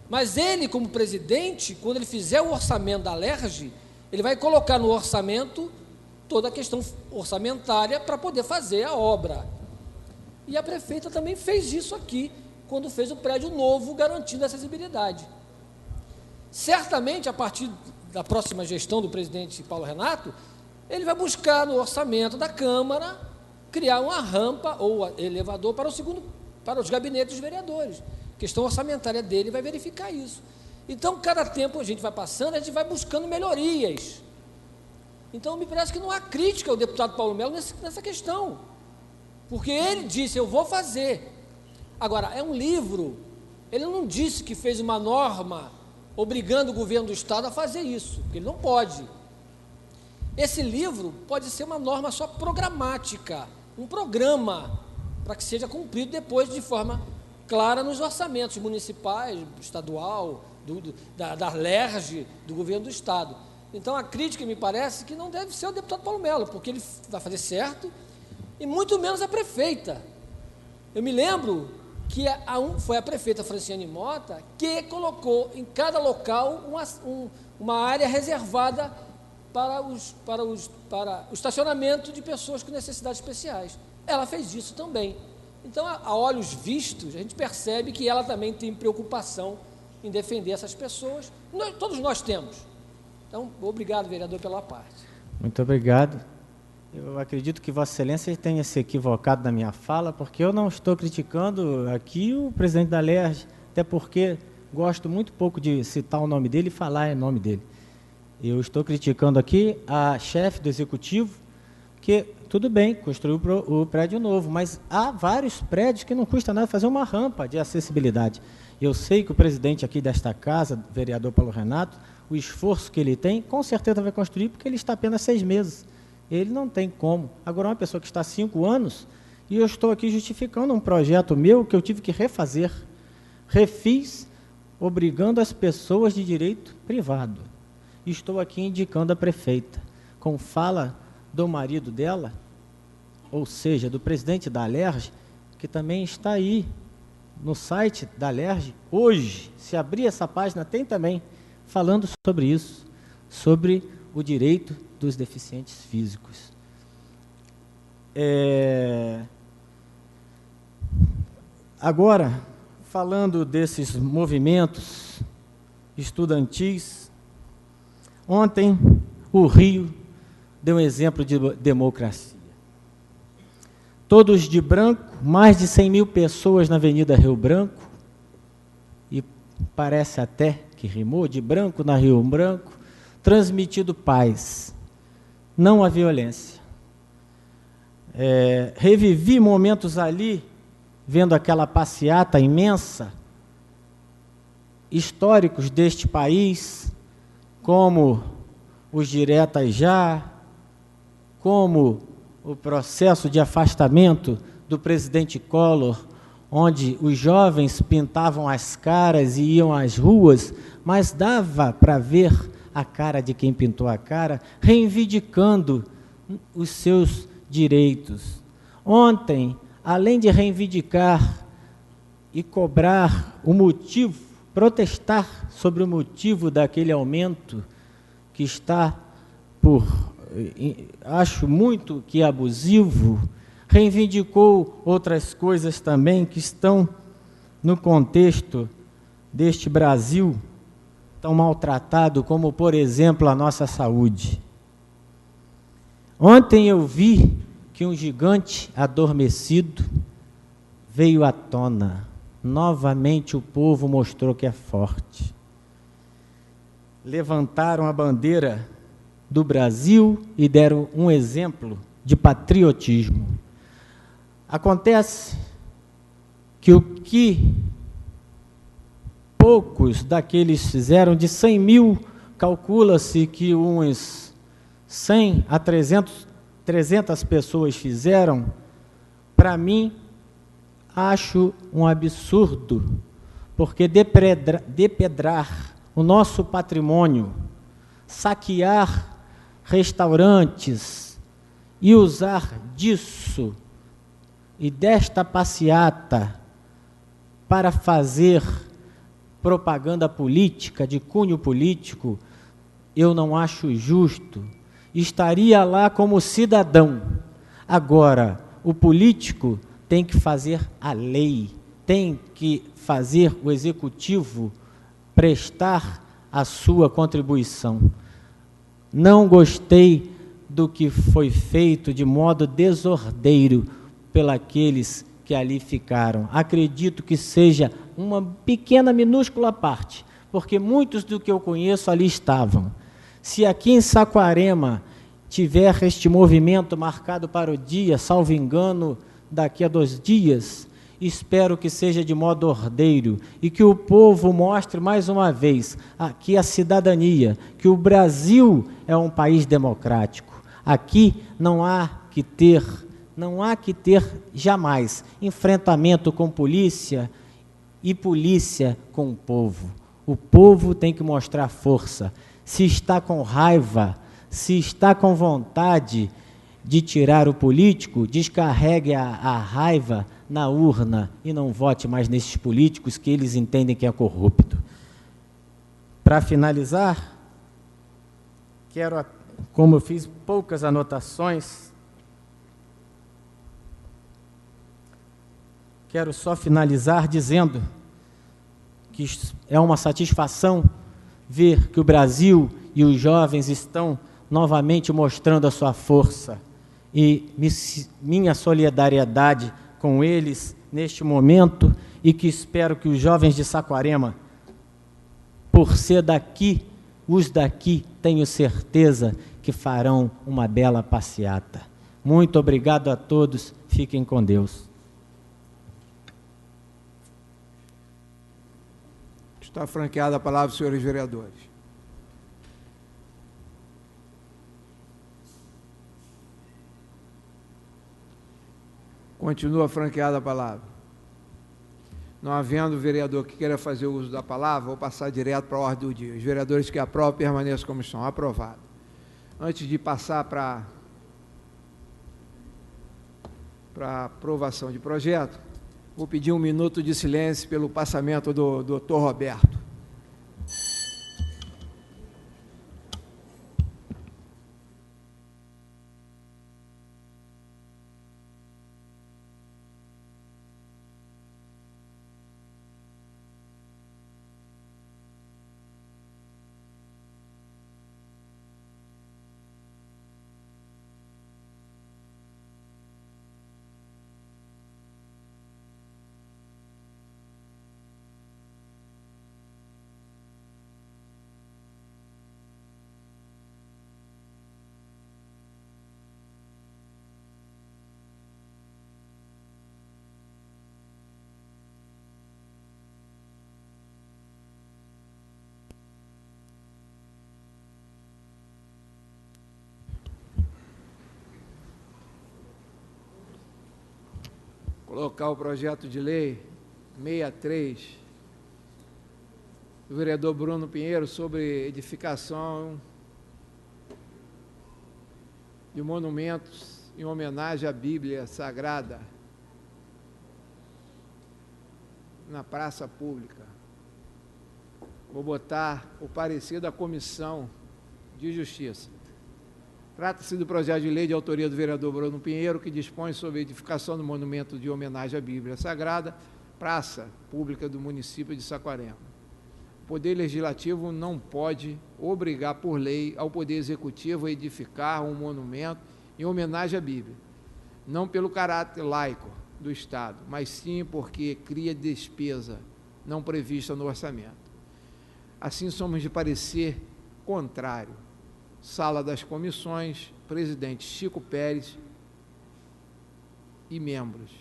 Mas ele, como presidente, quando ele fizer o orçamento da LERJ, ele vai colocar no orçamento toda a questão orçamentária para poder fazer a obra. E a prefeita também fez isso aqui, quando fez o prédio novo, garantindo a acessibilidade. Certamente, a partir da próxima gestão do presidente Paulo Renato, ele vai buscar no orçamento da Câmara criar uma rampa ou elevador para os gabinetes dos vereadores. A questão orçamentária dele vai verificar isso. Então, cada tempo a gente vai passando, a gente vai buscando melhorias. Então, me parece que não há crítica ao deputado Paulo Melo nessa questão, porque ele disse, eu vou fazer. Agora, é um livro, ele não disse que fez uma norma obrigando o governo do Estado a fazer isso, porque ele não pode. Esse livro pode ser uma norma só programática, um programa, para que seja cumprido depois de forma clara nos orçamentos municipais, estadual, da LERJ, do governo do Estado. Então, a crítica, me parece, que não deve ser o deputado Paulo Melo, porque ele vai fazer certo, e muito menos a prefeita. Eu me lembro que foi a prefeita Franciane Mota que colocou em cada local uma área reservada para o estacionamento de pessoas com necessidades especiais. Ela fez isso também. Então, a olhos vistos, a gente percebe que ela também tem preocupação em defender essas pessoas. Todos nós temos. Então, obrigado, vereador, pela parte. Muito obrigado. Eu acredito que Vossa Excelência tenha se equivocado na minha fala, porque eu não estou criticando aqui o presidente da LERJ, até porque gosto muito pouco de citar o nome dele e falar em nome dele. Eu estou criticando aqui a chefe do executivo, que, tudo bem, construiu o prédio novo, mas há vários prédios que não custa nada fazer uma rampa de acessibilidade. Eu sei que o presidente aqui desta casa, o vereador Paulo Renato, o esforço que ele tem, com certeza vai construir, porque ele está apenas 6 meses. Ele não tem como. Agora, uma pessoa que está há 5 anos, e eu estou aqui justificando um projeto meu que eu tive que refazer. Refiz, obrigando as pessoas de direito privado. Estou aqui indicando a prefeita, com fala do marido dela, ou seja, do presidente da LERJ, que também está aí no site da LERJ, hoje, se abrir essa página, tem também, falando sobre isso, sobre o direito dos deficientes físicos. Agora, falando desses movimentos estudantis, ontem o Rio deu um exemplo de democracia. Todos de branco, mais de 100 mil pessoas na Avenida Rio Branco, e parece até que rimou, de branco na Rio Branco, transmitido paz, não a violência. Revivi momentos ali, vendo aquela passeata imensa, históricos deste país, como os diretas já, como o processo de afastamento do presidente Collor, onde os jovens pintavam as caras e iam às ruas, mas dava para ver a cara de quem pintou a cara, reivindicando os seus direitos. Ontem, além de reivindicar e cobrar o motivo, protestar sobre o motivo daquele aumento que está acho muito que abusivo, reivindicou outras coisas também que estão no contexto deste Brasil tão maltratado, como, por exemplo, a nossa saúde. Ontem eu vi que um gigante adormecido veio à tona. Novamente o povo mostrou que é forte. Levantaram a bandeira do Brasil e deram um exemplo de patriotismo. Acontece que o que poucos daqueles fizeram, de 100 mil, calcula-se que uns 100 a 300 pessoas fizeram, para mim, acho um absurdo, porque depedrar o nosso patrimônio, saquear restaurantes e usar disso e desta passeata para fazer propaganda política, de cunho político, eu não acho justo. Estaria lá como cidadão. Agora, o político tem que fazer a lei, tem que fazer o executivo prestar a sua contribuição. Não gostei do que foi feito de modo desordeiro pelos que ali ficaram. Acredito que seja uma pequena, minúscula parte, porque muitos do que eu conheço ali estavam. Se aqui em Saquarema tiver este movimento marcado para o dia, salvo engano, daqui a 2 dias, espero que seja de modo ordeiro e que o povo mostre mais uma vez aqui a cidadania, que o Brasil é um país democrático. Aqui não há que ter jamais enfrentamento com polícia e polícia com o povo. O povo tem que mostrar força. Se está com raiva, se está com vontade de tirar o político, descarregue a raiva na urna e não vote mais nesses políticos que eles entendem que é corrupto. Para finalizar, quero, como eu fiz poucas anotações, quero só finalizar dizendo que é uma satisfação ver que o Brasil e os jovens estão novamente mostrando a sua força, e minha solidariedade com eles neste momento, e que espero que os jovens de Saquarema, por ser daqui, os daqui, tenho certeza que farão uma bela passeata. Muito obrigado a todos, fiquem com Deus. Está franqueada a palavra, senhores vereadores. Continua franqueada a palavra. Não havendo vereador que queira fazer uso da palavra, vou passar direto para a ordem do dia. Os vereadores que aprovam, permaneçam como estão. Aprovado. Antes de passar para aprovação de projeto, vou pedir 1 minuto de silêncio pelo passamento do doutor Roberto. Colocar o projeto de lei 63 do vereador Bruno Pinheiro sobre edificação de monumentos em homenagem à Bíblia Sagrada na praça pública. Vou botar o parecer da Comissão de Justiça. Trata-se do projeto de lei de autoria do vereador Bruno Pinheiro, que dispõe sobre a edificação do monumento de homenagem à Bíblia Sagrada, praça pública do município de Saquarema. O Poder Legislativo não pode obrigar por lei ao Poder Executivo a edificar um monumento em homenagem à Bíblia, não pelo caráter laico do Estado, mas sim porque cria despesa não prevista no orçamento. Assim, somos de parecer contrário. Sala das comissões, presidente Chico Pérez e membros.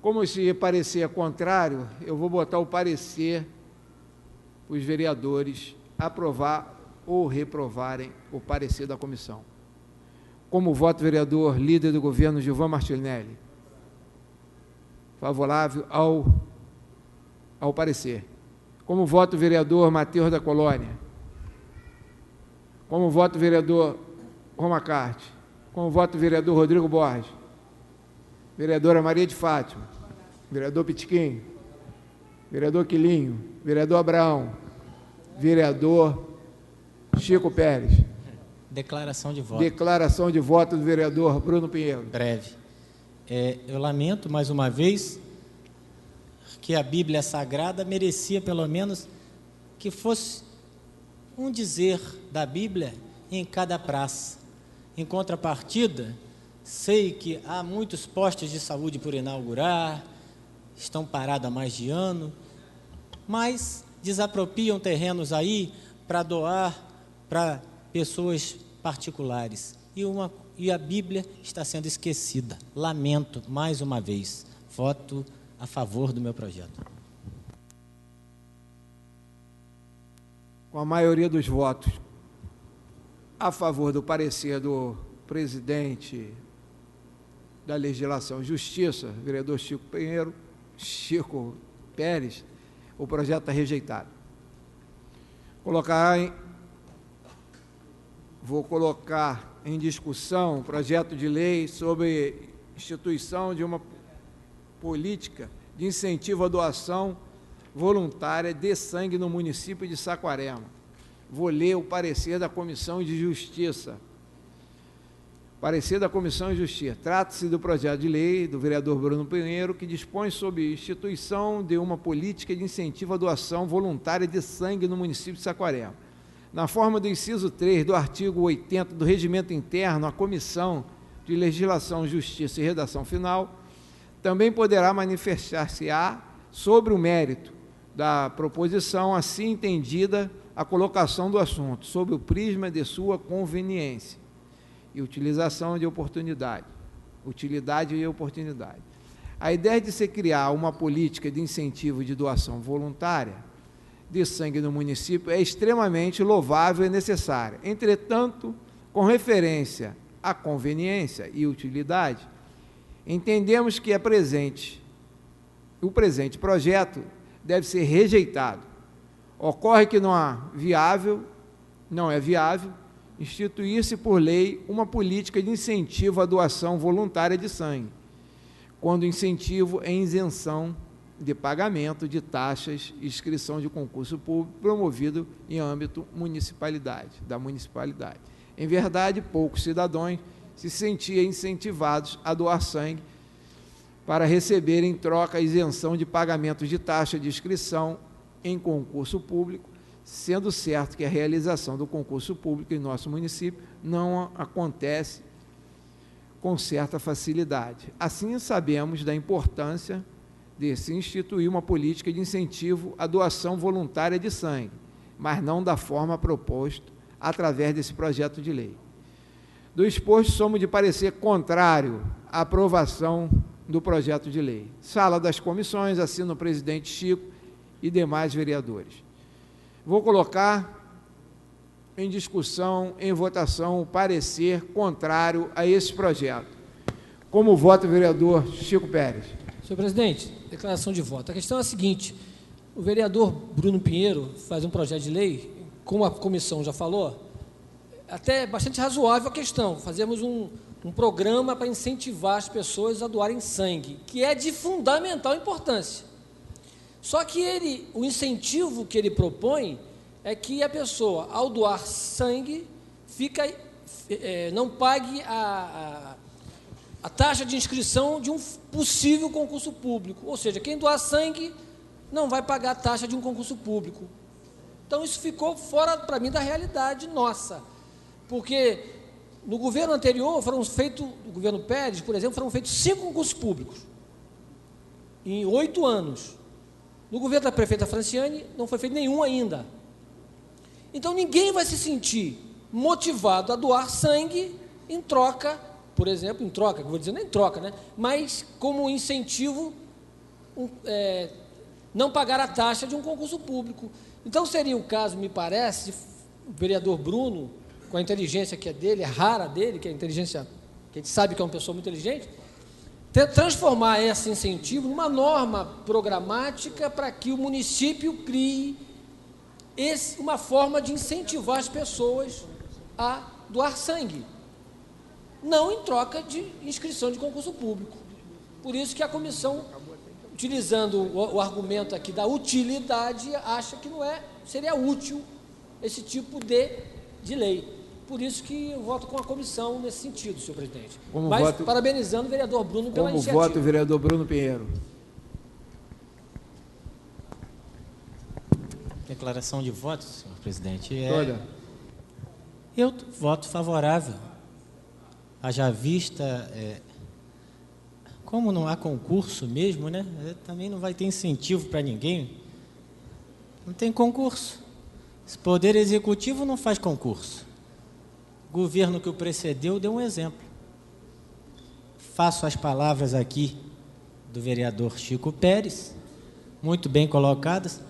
Como esse parecer é contrário, eu vou botar o parecer para os vereadores aprovar ou reprovarem o parecer da comissão. Como voto, vereador líder do governo Gilvan Martinelli. Favorável ao parecer. Como voto, vereador Matheus da Colônia. Como voto, vereador Romacarte. Como voto, vereador Rodrigo Borges. Vereadora Maria de Fátima. Vereador Pitiquim. Vereador Quilinho. Vereador Abraão. Vereador Chico Pérez. Declaração de voto. Declaração de voto do vereador Bruno Pinheiro. Breve. Eu lamento, mais uma vez, que a Bíblia Sagrada merecia, pelo menos, que fosse um dizer da Bíblia em cada praça. Em contrapartida, sei que há muitos postos de saúde por inaugurar, estão parados há mais de ano, mas desapropriam terrenos aí para doar para pessoas particulares. E a Bíblia está sendo esquecida. Lamento, mais uma vez. Voto a favor do meu projeto. Com a maioria dos votos a favor do parecer do presidente da Legislação e Justiça, vereador Chico Pérez, o projeto está rejeitado. Vou colocar em discussão o projeto de lei sobre instituição de uma política de incentivo à doação voluntária de sangue no município de Saquarema. Vou ler o parecer da Comissão de Justiça. Parecer da Comissão de Justiça. Trata-se do projeto de lei do vereador Bruno Pinheiro, que dispõe sobre instituição de uma política de incentivo à doação voluntária de sangue no município de Saquarema. Na forma do inciso 3 do artigo 80 do Regimento Interno, a Comissão de Legislação, Justiça e Redação Final também poderá manifestar-se-á sobre o mérito da proposição, assim entendida a colocação do assunto, sob o prisma de sua conveniência e utilização de oportunidade, utilidade e oportunidade. A ideia de se criar uma política de incentivo de doação voluntária de sangue no município é extremamente louvável e necessária. Entretanto, com referência à conveniência e utilidade, entendemos que o presente projeto deve ser rejeitado. Ocorre que não é viável instituir-se por lei uma política de incentivo à doação voluntária de sangue, quando o incentivo é isenção de pagamento de taxas e inscrição de concurso público promovido em âmbito da municipalidade. Em verdade, poucos cidadãos se sentiam incentivados a doar sangue para receber em troca a isenção de pagamento de taxa de inscrição em concurso público, sendo certo que a realização do concurso público em nosso município não acontece com certa facilidade. Assim, sabemos da importância de se instituir uma política de incentivo à doação voluntária de sangue, mas não da forma proposta através desse projeto de lei. Do exposto, somos de parecer contrário à aprovação do projeto de lei. Sala das comissões, assina o presidente Chico e demais vereadores. Vou colocar em discussão, em votação, o parecer contrário a esse projeto. Como vota o vereador Chico Pérez? Senhor presidente, declaração de voto. A questão é a seguinte: o vereador Bruno Pinheiro faz um projeto de lei, como a comissão já falou, até bastante razoável a questão. Fazemos um programa para incentivar as pessoas a doarem sangue, que é de fundamental importância. Só que o incentivo que ele propõe é que a pessoa, ao doar sangue, não pague a taxa de inscrição de um possível concurso público. Ou seja, quem doar sangue não vai pagar a taxa de um concurso público. Então, isso ficou fora, para mim, da realidade nossa. Porque no governo anterior, no governo Pérez, por exemplo, foram feitos 5 concursos públicos em 8 anos. No governo da prefeita Franciane, não foi feito nenhum ainda. Então, ninguém vai se sentir motivado a doar sangue em troca, por exemplo, vou dizer nem em troca, né? Mas como incentivo, não pagar a taxa de um concurso público. Então, seria o caso, me parece, o vereador Bruno, com a inteligência que é dele, rara dele, que é a inteligência, que a gente sabe que é uma pessoa muito inteligente, transformar esse incentivo numa norma programática para que o município crie uma forma de incentivar as pessoas a doar sangue, não em troca de inscrição de concurso público. Por isso que a comissão, utilizando o argumento aqui da utilidade, acha que não seria útil esse tipo de lei. Por isso que eu voto com a comissão nesse sentido, senhor presidente. Parabenizando o vereador Bruno pela iniciativa. Como vota o vereador Bruno Pinheiro? Declaração de voto, senhor presidente. Eu voto favorável. Haja vista, como não há concurso mesmo, né? Também não vai ter incentivo para ninguém. Não tem concurso. Esse Poder Executivo não faz concurso. O governo que o precedeu deu um exemplo. Faço as palavras aqui do vereador Chico Pérez, muito bem colocadas.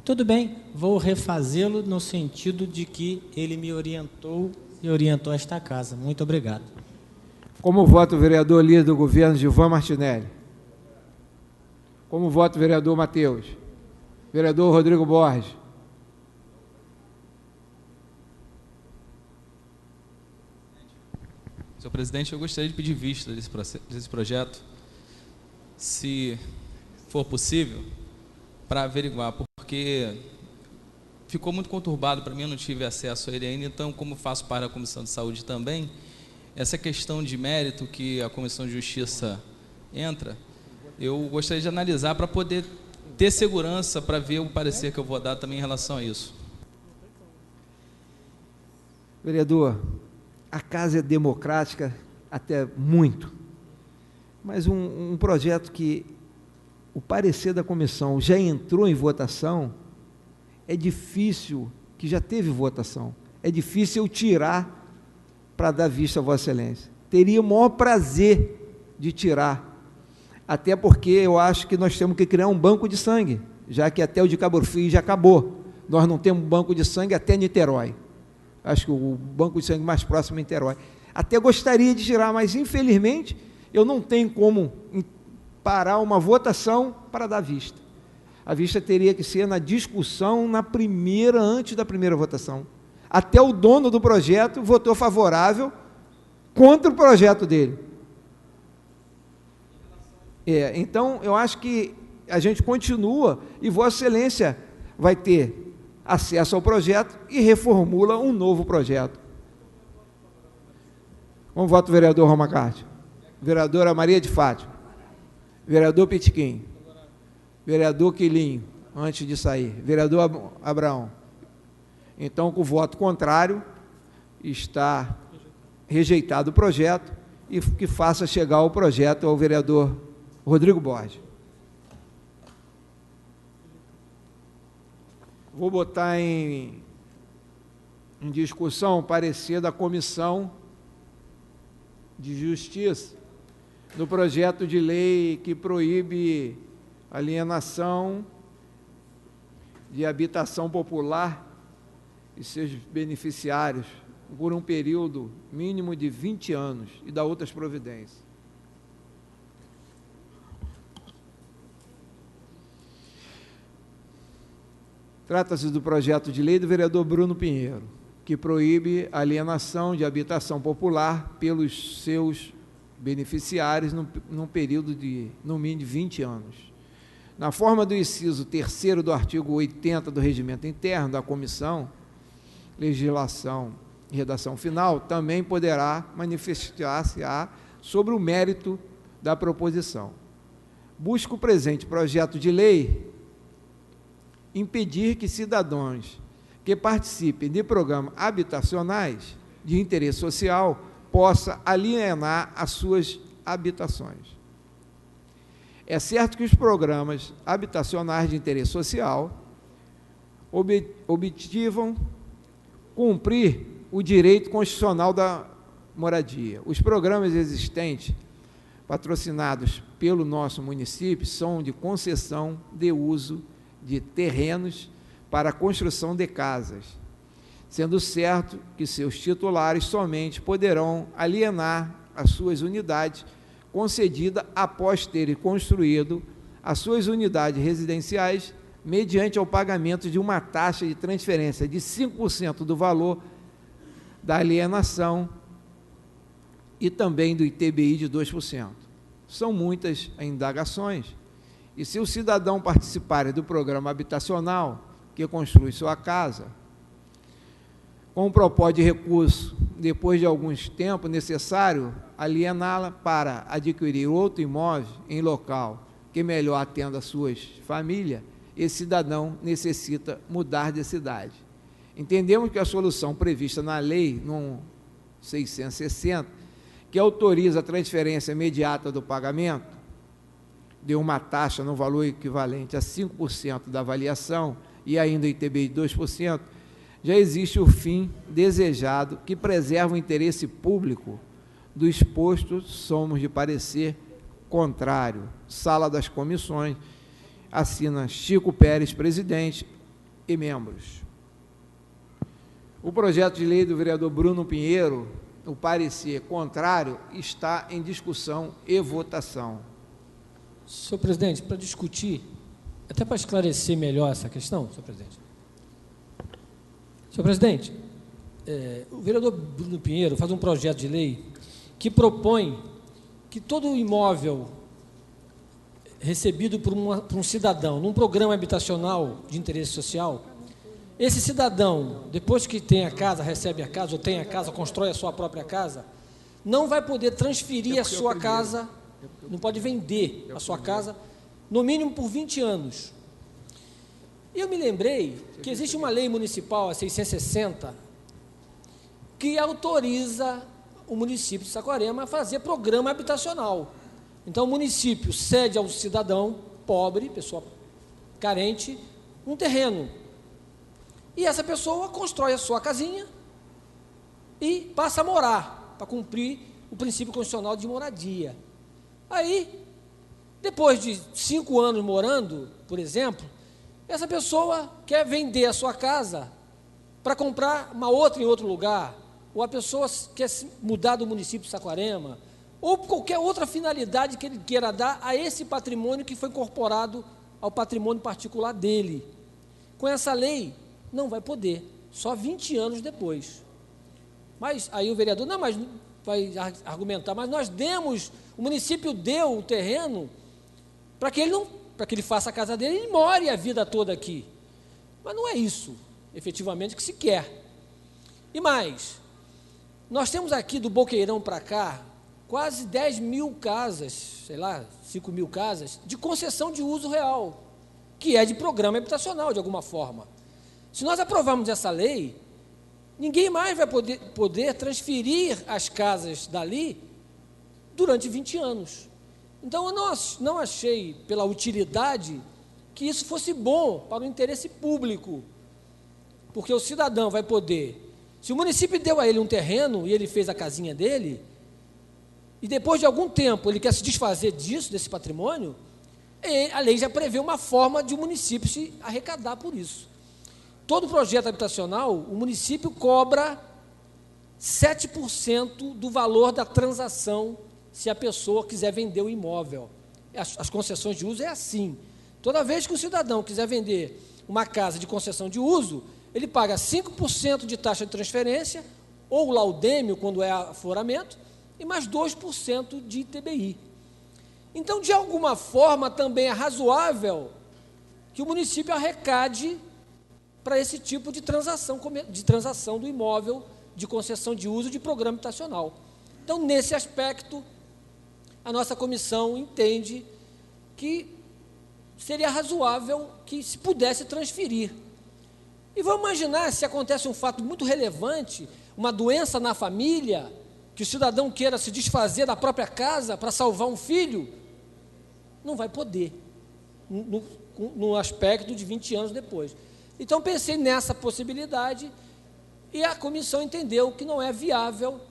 Tudo bem, vou refazê-lo no sentido de que ele me orientou e orientou esta casa. Muito obrigado. Como vota o vereador líder do governo, Gilvan Martinelli? Como vota o vereador Matheus? Vereador Rodrigo Borges? Senhor presidente, eu gostaria de pedir vista desse projeto. se for possível, para averiguar, porque ficou muito conturbado para mim, eu não tive acesso a ele ainda, então, como faço para a Comissão de Saúde também, essa questão de mérito que a Comissão de Justiça entra, eu gostaria de analisar para poder ter segurança para ver o parecer que eu vou dar também em relação a isso. Vereador, a casa é democrática até muito, mas um projeto que o parecer da comissão já entrou em votação, é difícil, que já teve votação, é difícil eu tirar para dar vista a Vossa Excelência. Teria o maior prazer de tirar, até porque eu acho que nós temos que criar um banco de sangue, já que até o de Cabo Frio já acabou. Nós não temos banco de sangue até Niterói. Acho que o banco de sangue mais próximo é Niterói. Até gostaria de tirar, mas infelizmente eu não tenho como parar uma votação para dar vista. A vista teria que ser na discussão, antes da primeira votação. Até o dono do projeto votou favorável contra o projeto dele. Então, eu acho que a gente continua e Vossa Excelência vai ter acesso ao projeto e reformula um novo projeto. Como voto o vereador Romacarte? Vereadora Maria de Fátima. Vereador Pitiquim. Vereador Quilinho, antes de sair. Vereador Abraão. Então, com o voto contrário, está rejeitado o projeto e que faça chegar o projeto ao vereador Rodrigo Borges. Vou botar em discussão o parecer da Comissão de Justiça no projeto de lei que proíbe alienação de habitação popular e seus beneficiários por um período mínimo de 20 anos e da outras providências. Trata-se do projeto de lei do vereador Bruno Pinheiro, que proíbe a alienação de habitação popular pelos seus beneficiários num período de, no mínimo, de 20 anos. Na forma do inciso 3º do artigo 80 do Regimento Interno da Comissão, Legislação e Redação Final, também poderá manifestar-se sobre o mérito da proposição. Busca o presente projeto de lei impedir que cidadãos que participem de programas habitacionais de interesse social possam alienar as suas habitações. É certo que os programas habitacionais de interesse social objetivam cumprir o direito constitucional da moradia. Os programas existentes, patrocinados pelo nosso município, são de concessão de uso de terrenos para a construção de casas, sendo certo que seus titulares somente poderão alienar as suas unidades concedidas após terem construído as suas unidades residenciais mediante o pagamento de uma taxa de transferência de 5% do valor da alienação e também do ITBI de 2%. São muitas indagações, e se o cidadão participar do programa habitacional que construi sua casa, com o propósito de recurso, depois de alguns tempos necessário, aliená-la para adquirir outro imóvel em local que melhor atenda a suas famílias, esse cidadão necessita mudar de cidade. Entendemos que a solução prevista na lei, no 660, que autoriza a transferência imediata do pagamento de uma taxa no valor equivalente a 5% da avaliação e ainda o ITBI de 2%, já existe o fim desejado que preserva o interesse público do exposto, somos de parecer contrário. Sala das Comissões, assina Chico Pérez, presidente, e membros. O projeto de lei do vereador Bruno Pinheiro, o parecer contrário, está em discussão e votação. Senhor presidente, para discutir, até para esclarecer melhor essa questão, senhor presidente. Senhor presidente, o vereador Bruno Pinheiro faz um projeto de lei que propõe que todo imóvel recebido por um cidadão num programa habitacional de interesse social, esse cidadão, depois que tem a casa, recebe a casa, ou tem a casa, constrói a sua própria casa, não vai poder transferir a sua casa, não pode vender a sua casa, no mínimo por 20 anos. E eu me lembrei que existe uma lei municipal, a 660, que autoriza o município de Saquarema a fazer programa habitacional. Então, o município cede ao cidadão pobre, pessoa carente, um terreno. E essa pessoa constrói a sua casinha e passa a morar, para cumprir o princípio constitucional de moradia. Aí, depois de 5 anos morando, por exemplo, essa pessoa quer vender a sua casa para comprar uma outra em outro lugar, ou a pessoa quer se mudar do município de Saquarema, ou qualquer outra finalidade que ele queira dar a esse patrimônio que foi incorporado ao patrimônio particular dele. Com essa lei, não vai poder, só 20 anos depois. Mas aí o vereador, não, mas vai argumentar, mas nós demos, o município deu o terreno para que ele faça a casa dele e more a vida toda aqui. Mas não é isso, efetivamente, que se quer. E mais, nós temos aqui do Boqueirão para cá, quase 10 mil casas, sei lá, 5 mil casas, de concessão de uso real, que é de programa habitacional, de alguma forma. Se nós aprovarmos essa lei, ninguém mais vai poder transferir as casas dali durante 20 anos. Então, eu não achei, pela utilidade, que isso fosse bom para o interesse público, porque o cidadão vai poder, se o município deu a ele um terreno e ele fez a casinha dele, e depois de algum tempo ele quer se desfazer disso, desse patrimônio, a lei já prevê uma forma de o município se arrecadar por isso. Todo projeto habitacional, o município cobra 7% do valor da transação se a pessoa quiser vender o imóvel. As concessões de uso é assim. Toda vez que o cidadão quiser vender uma casa de concessão de uso, ele paga 5% de taxa de transferência, ou laudêmio, quando é aforamento, e mais 2% de ITBI. Então, de alguma forma, também é razoável que o município arrecade para esse tipo de transação do imóvel de concessão de uso de programa habitacional. Então, nesse aspecto, a nossa comissão entende que seria razoável que se pudesse transferir. E vamos imaginar se acontece um fato muito relevante, uma doença na família, que o cidadão queira se desfazer da própria casa para salvar um filho, não vai poder, no aspecto de 20 anos depois. Então, pensei nessa possibilidade e a comissão entendeu que não é viável,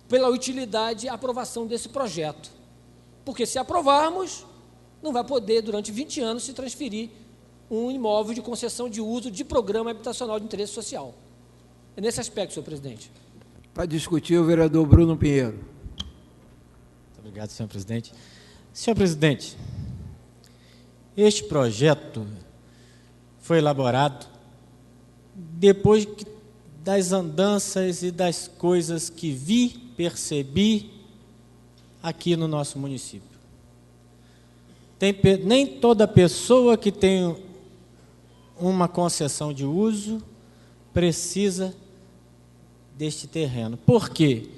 pela utilidade, a aprovação desse projeto. Porque se aprovarmos, não vai poder, durante 20 anos, se transferir um imóvel de concessão de uso de programa habitacional de interesse social. É nesse aspecto, senhor presidente. Para discutir, o vereador Bruno Pinheiro. Muito obrigado, senhor presidente. Senhor presidente, este projeto foi elaborado depois das andanças e das coisas que percebi aqui no nosso município. Nem toda pessoa que tem uma concessão de uso precisa deste terreno. Por quê?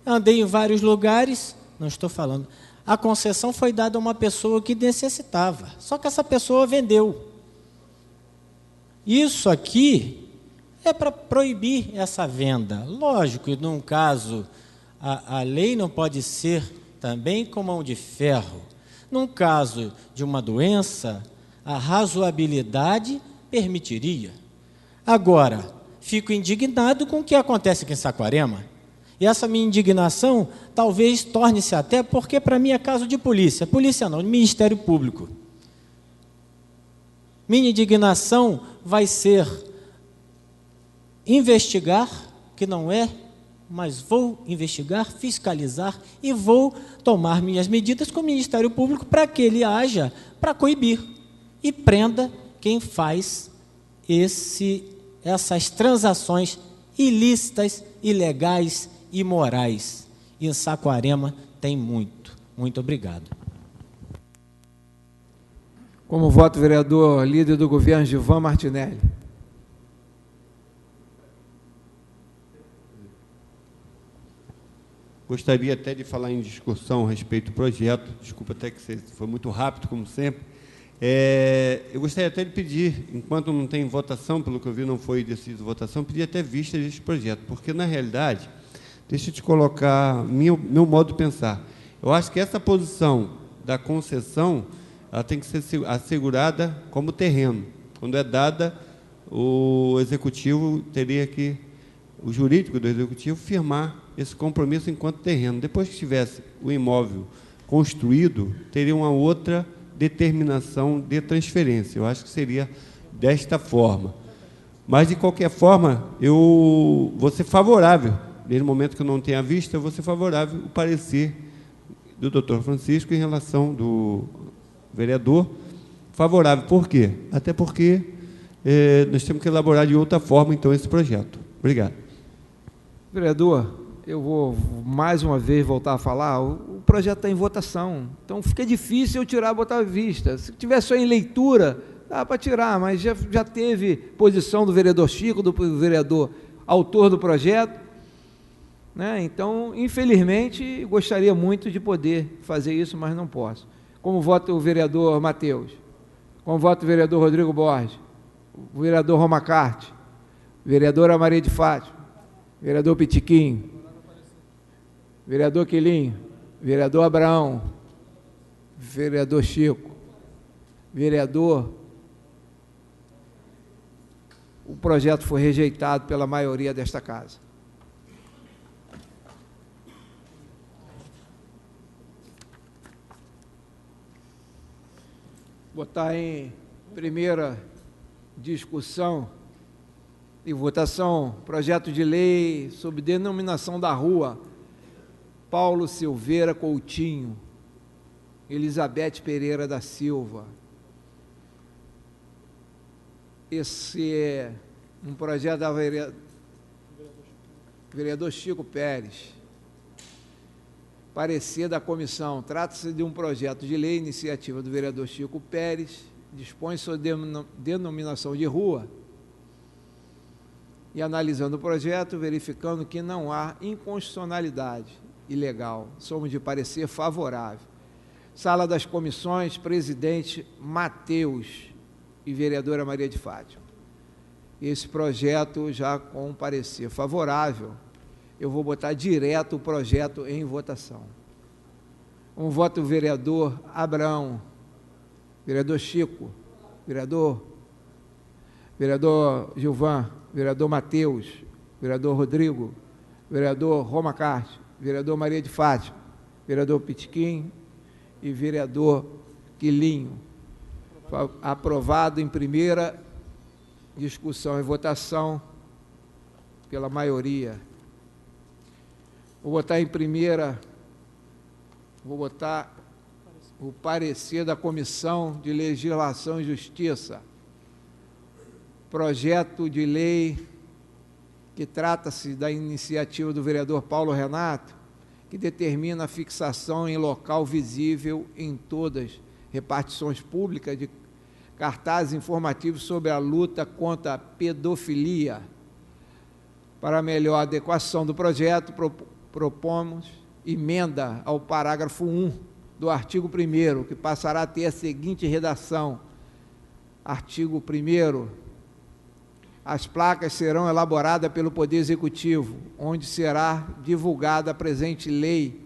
Andei em vários lugares, não estou falando, a concessão foi dada a uma pessoa que necessitava, só que essa pessoa vendeu. Isso aqui é para proibir essa venda. Lógico que, num caso, a lei não pode ser também com mão de ferro. Num caso de uma doença, a razoabilidade permitiria. Agora, fico indignado com o que acontece aqui em Saquarema. E essa minha indignação talvez torne-se até, porque para mim é caso de polícia. Polícia não, Ministério Público. Minha indignação vai ser investigar, que não é, mas vou investigar, fiscalizar e vou tomar minhas medidas com o Ministério Público para que ele haja para coibir e prenda quem faz essas transações ilícitas, ilegais, imorais. E em Saquarema tem muito. Muito obrigado. Como voto, o vereador líder do governo, Gilvan Martinelli. Gostaria até de falar em discussão a respeito do projeto. Desculpa até que você foi muito rápido, como sempre. Eu gostaria até de pedir, enquanto não tem votação, pelo que eu vi não foi decidido votação, pedir até vista deste projeto, porque, na realidade, deixa eu te colocar meu modo de pensar. Eu acho que essa posição da concessão, ela tem que ser assegurada como terreno. Quando é dada, o executivo teria que, o jurídico do executivo, firmar esse compromisso enquanto terreno. Depois que tivesse o imóvel construído, teria uma outra determinação de transferência. Eu acho que seria desta forma. Mas, de qualquer forma, eu vou ser favorável, desde o momento que eu não tenha vista, eu vou ser favorável o parecer do doutor Francisco em relação do vereador, favorável. Por quê? Até porque nós temos que elaborar de outra forma, então, esse projeto. Obrigado. Vereador, eu vou mais uma vez voltar a falar, o projeto está em votação, então fica difícil eu tirar, botar à vista. Se tiver só em leitura, dá para tirar, mas já teve posição do vereador Chico, do vereador autor do projeto, né? Então, infelizmente, gostaria muito de poder fazer isso, mas não posso. Como vota o vereador Matheus? Como vota o vereador Rodrigo Borges? O vereador Romacarte? Vereadora Maria de Fátima? Vereador Pitiquinho? Vereador Quilinho? Vereador Abraão? Vereador Chico? Vereador... O projeto foi rejeitado pela maioria desta casa. Botar em primeira discussão e votação, projeto de lei sobre denominação da rua Paulo Silveira Coutinho, Elizabeth Pereira da Silva. Esse é um projeto da vereador Chico Pérez. Parecer da comissão. Trata-se de um projeto de lei, iniciativa do vereador Chico Pérez, dispõe sobre denominação de rua e, analisando o projeto, verificando que não há inconstitucionalidade ilegal. Somos de parecer favorável. Sala das comissões, presidente Matheus e vereadora Maria de Fátima. Esse projeto já com parecer favorável, eu vou botar direto o projeto em votação. Um voto do vereador Abraão, vereador Chico, vereador Gilvan, vereador Matheus, vereador Rodrigo, vereador Romacarte, vereador Maria de Fátima, vereador Pitiquim e vereador Quilinho. Aprovado em primeira discussão e votação pela maioria. Vou botar em primeira, vou botar o parecer da Comissão de Legislação e Justiça. Projeto de lei que trata-se da iniciativa do vereador Paulo Renato, que determina a fixação em local visível em todas repartições públicas de cartazes informativos sobre a luta contra a pedofilia. Para melhor adequação do projeto, propomos emenda ao parágrafo 1 do artigo 1º, que passará a ter a seguinte redação. Artigo 1º. As placas serão elaboradas pelo Poder Executivo, onde será divulgada a presente lei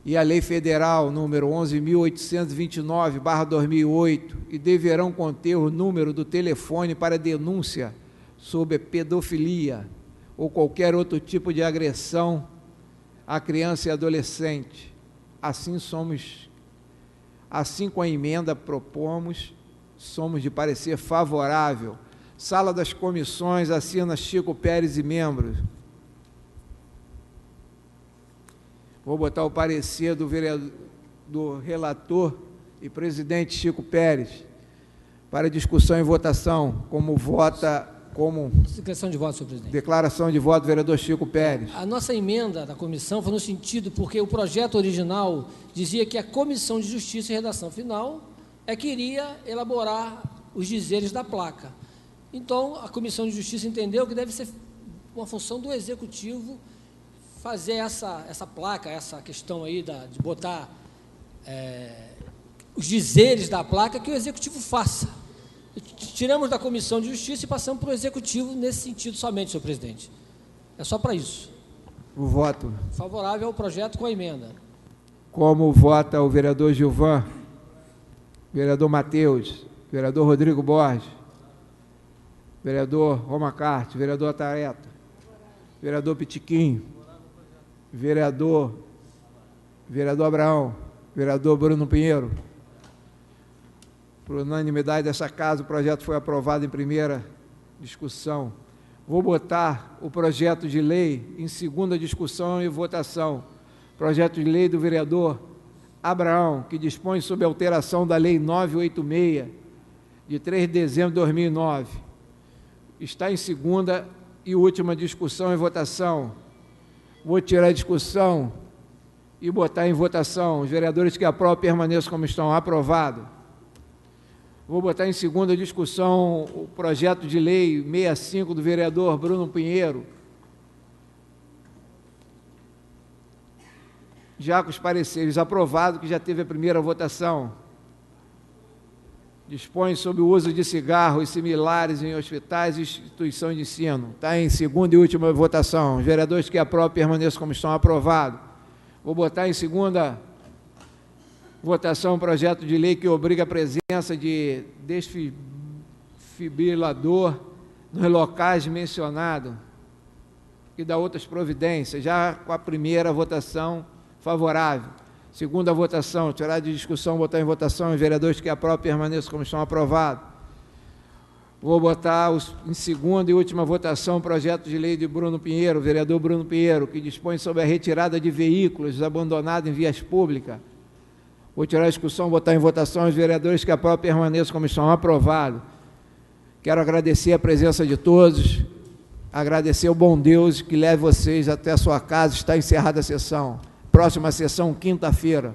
e a Lei Federal número 11.829/2008 e deverão conter o número do telefone para denúncia sobre pedofilia ou qualquer outro tipo de agressão à criança e adolescente. Assim com a emenda propomos, somos de parecer favorável. Sala das comissões, assina Chico Pérez e membros. Vou botar o parecer do vereador, do relator e presidente Chico Pérez para discussão e votação. Como vota, como... Declaração de voto, senhor presidente. Declaração de voto, vereador Chico Pérez. A nossa emenda da comissão foi no sentido, porque o projeto original dizia que a Comissão de Justiça e Redação Final é que iria elaborar os dizeres da placa. Então, a Comissão de Justiça entendeu que deve ser uma função do Executivo fazer essa placa, essa questão aí de botar os dizeres da placa, que o Executivo faça. Tiramos da Comissão de Justiça e passamos para o Executivo nesse sentido somente, senhor presidente. É só para isso. O voto. Favorável ao projeto com a emenda. Como vota o vereador Gilvan, vereador Matheus, vereador Rodrigo Borges, vereador Roma Carte, vereador Ataeta, vereador Pitiquinho, vereador Abraão, vereador Bruno Pinheiro. Por unanimidade dessa casa, o projeto foi aprovado em primeira discussão. Vou botar o projeto de lei em segunda discussão e votação. Projeto de lei do vereador Abraão, que dispõe sobre alteração da Lei 986, de 3 de dezembro de 2009. Está em segunda e última discussão e votação. Vou tirar a discussão e botar em votação. Os vereadores que aprovam permaneçam como estão. Aprovado. Vou botar em segunda discussão o projeto de lei 65 do vereador Bruno Pinheiro. Já com os pareceres aprovados, que já teve a primeira votação. Dispõe sobre o uso de cigarros similares em hospitais e instituições de ensino. Está em segunda e última votação. Os vereadores que aprovam permaneçam como estão. Aprovado. Vou botar em segunda votação um projeto de lei que obriga a presença de desfibrilador nos locais mencionados e dá outras providências, já com a primeira votação favorável. Segunda votação, tirar de discussão, botar em votação, os vereadores que aprovam permaneçam como estão. Aprovados. Vou botar em segunda e última votação o projeto de lei de Bruno Pinheiro, vereador Bruno Pinheiro, que dispõe sobre a retirada de veículos abandonados em vias públicas. Vou tirar a discussão, botar em votação, os vereadores que aprovam permaneçam como estão. Aprovado. Quero agradecer a presença de todos, agradecer ao bom Deus que leve vocês até a sua casa. Está encerrada a sessão. Próxima sessão, quinta-feira.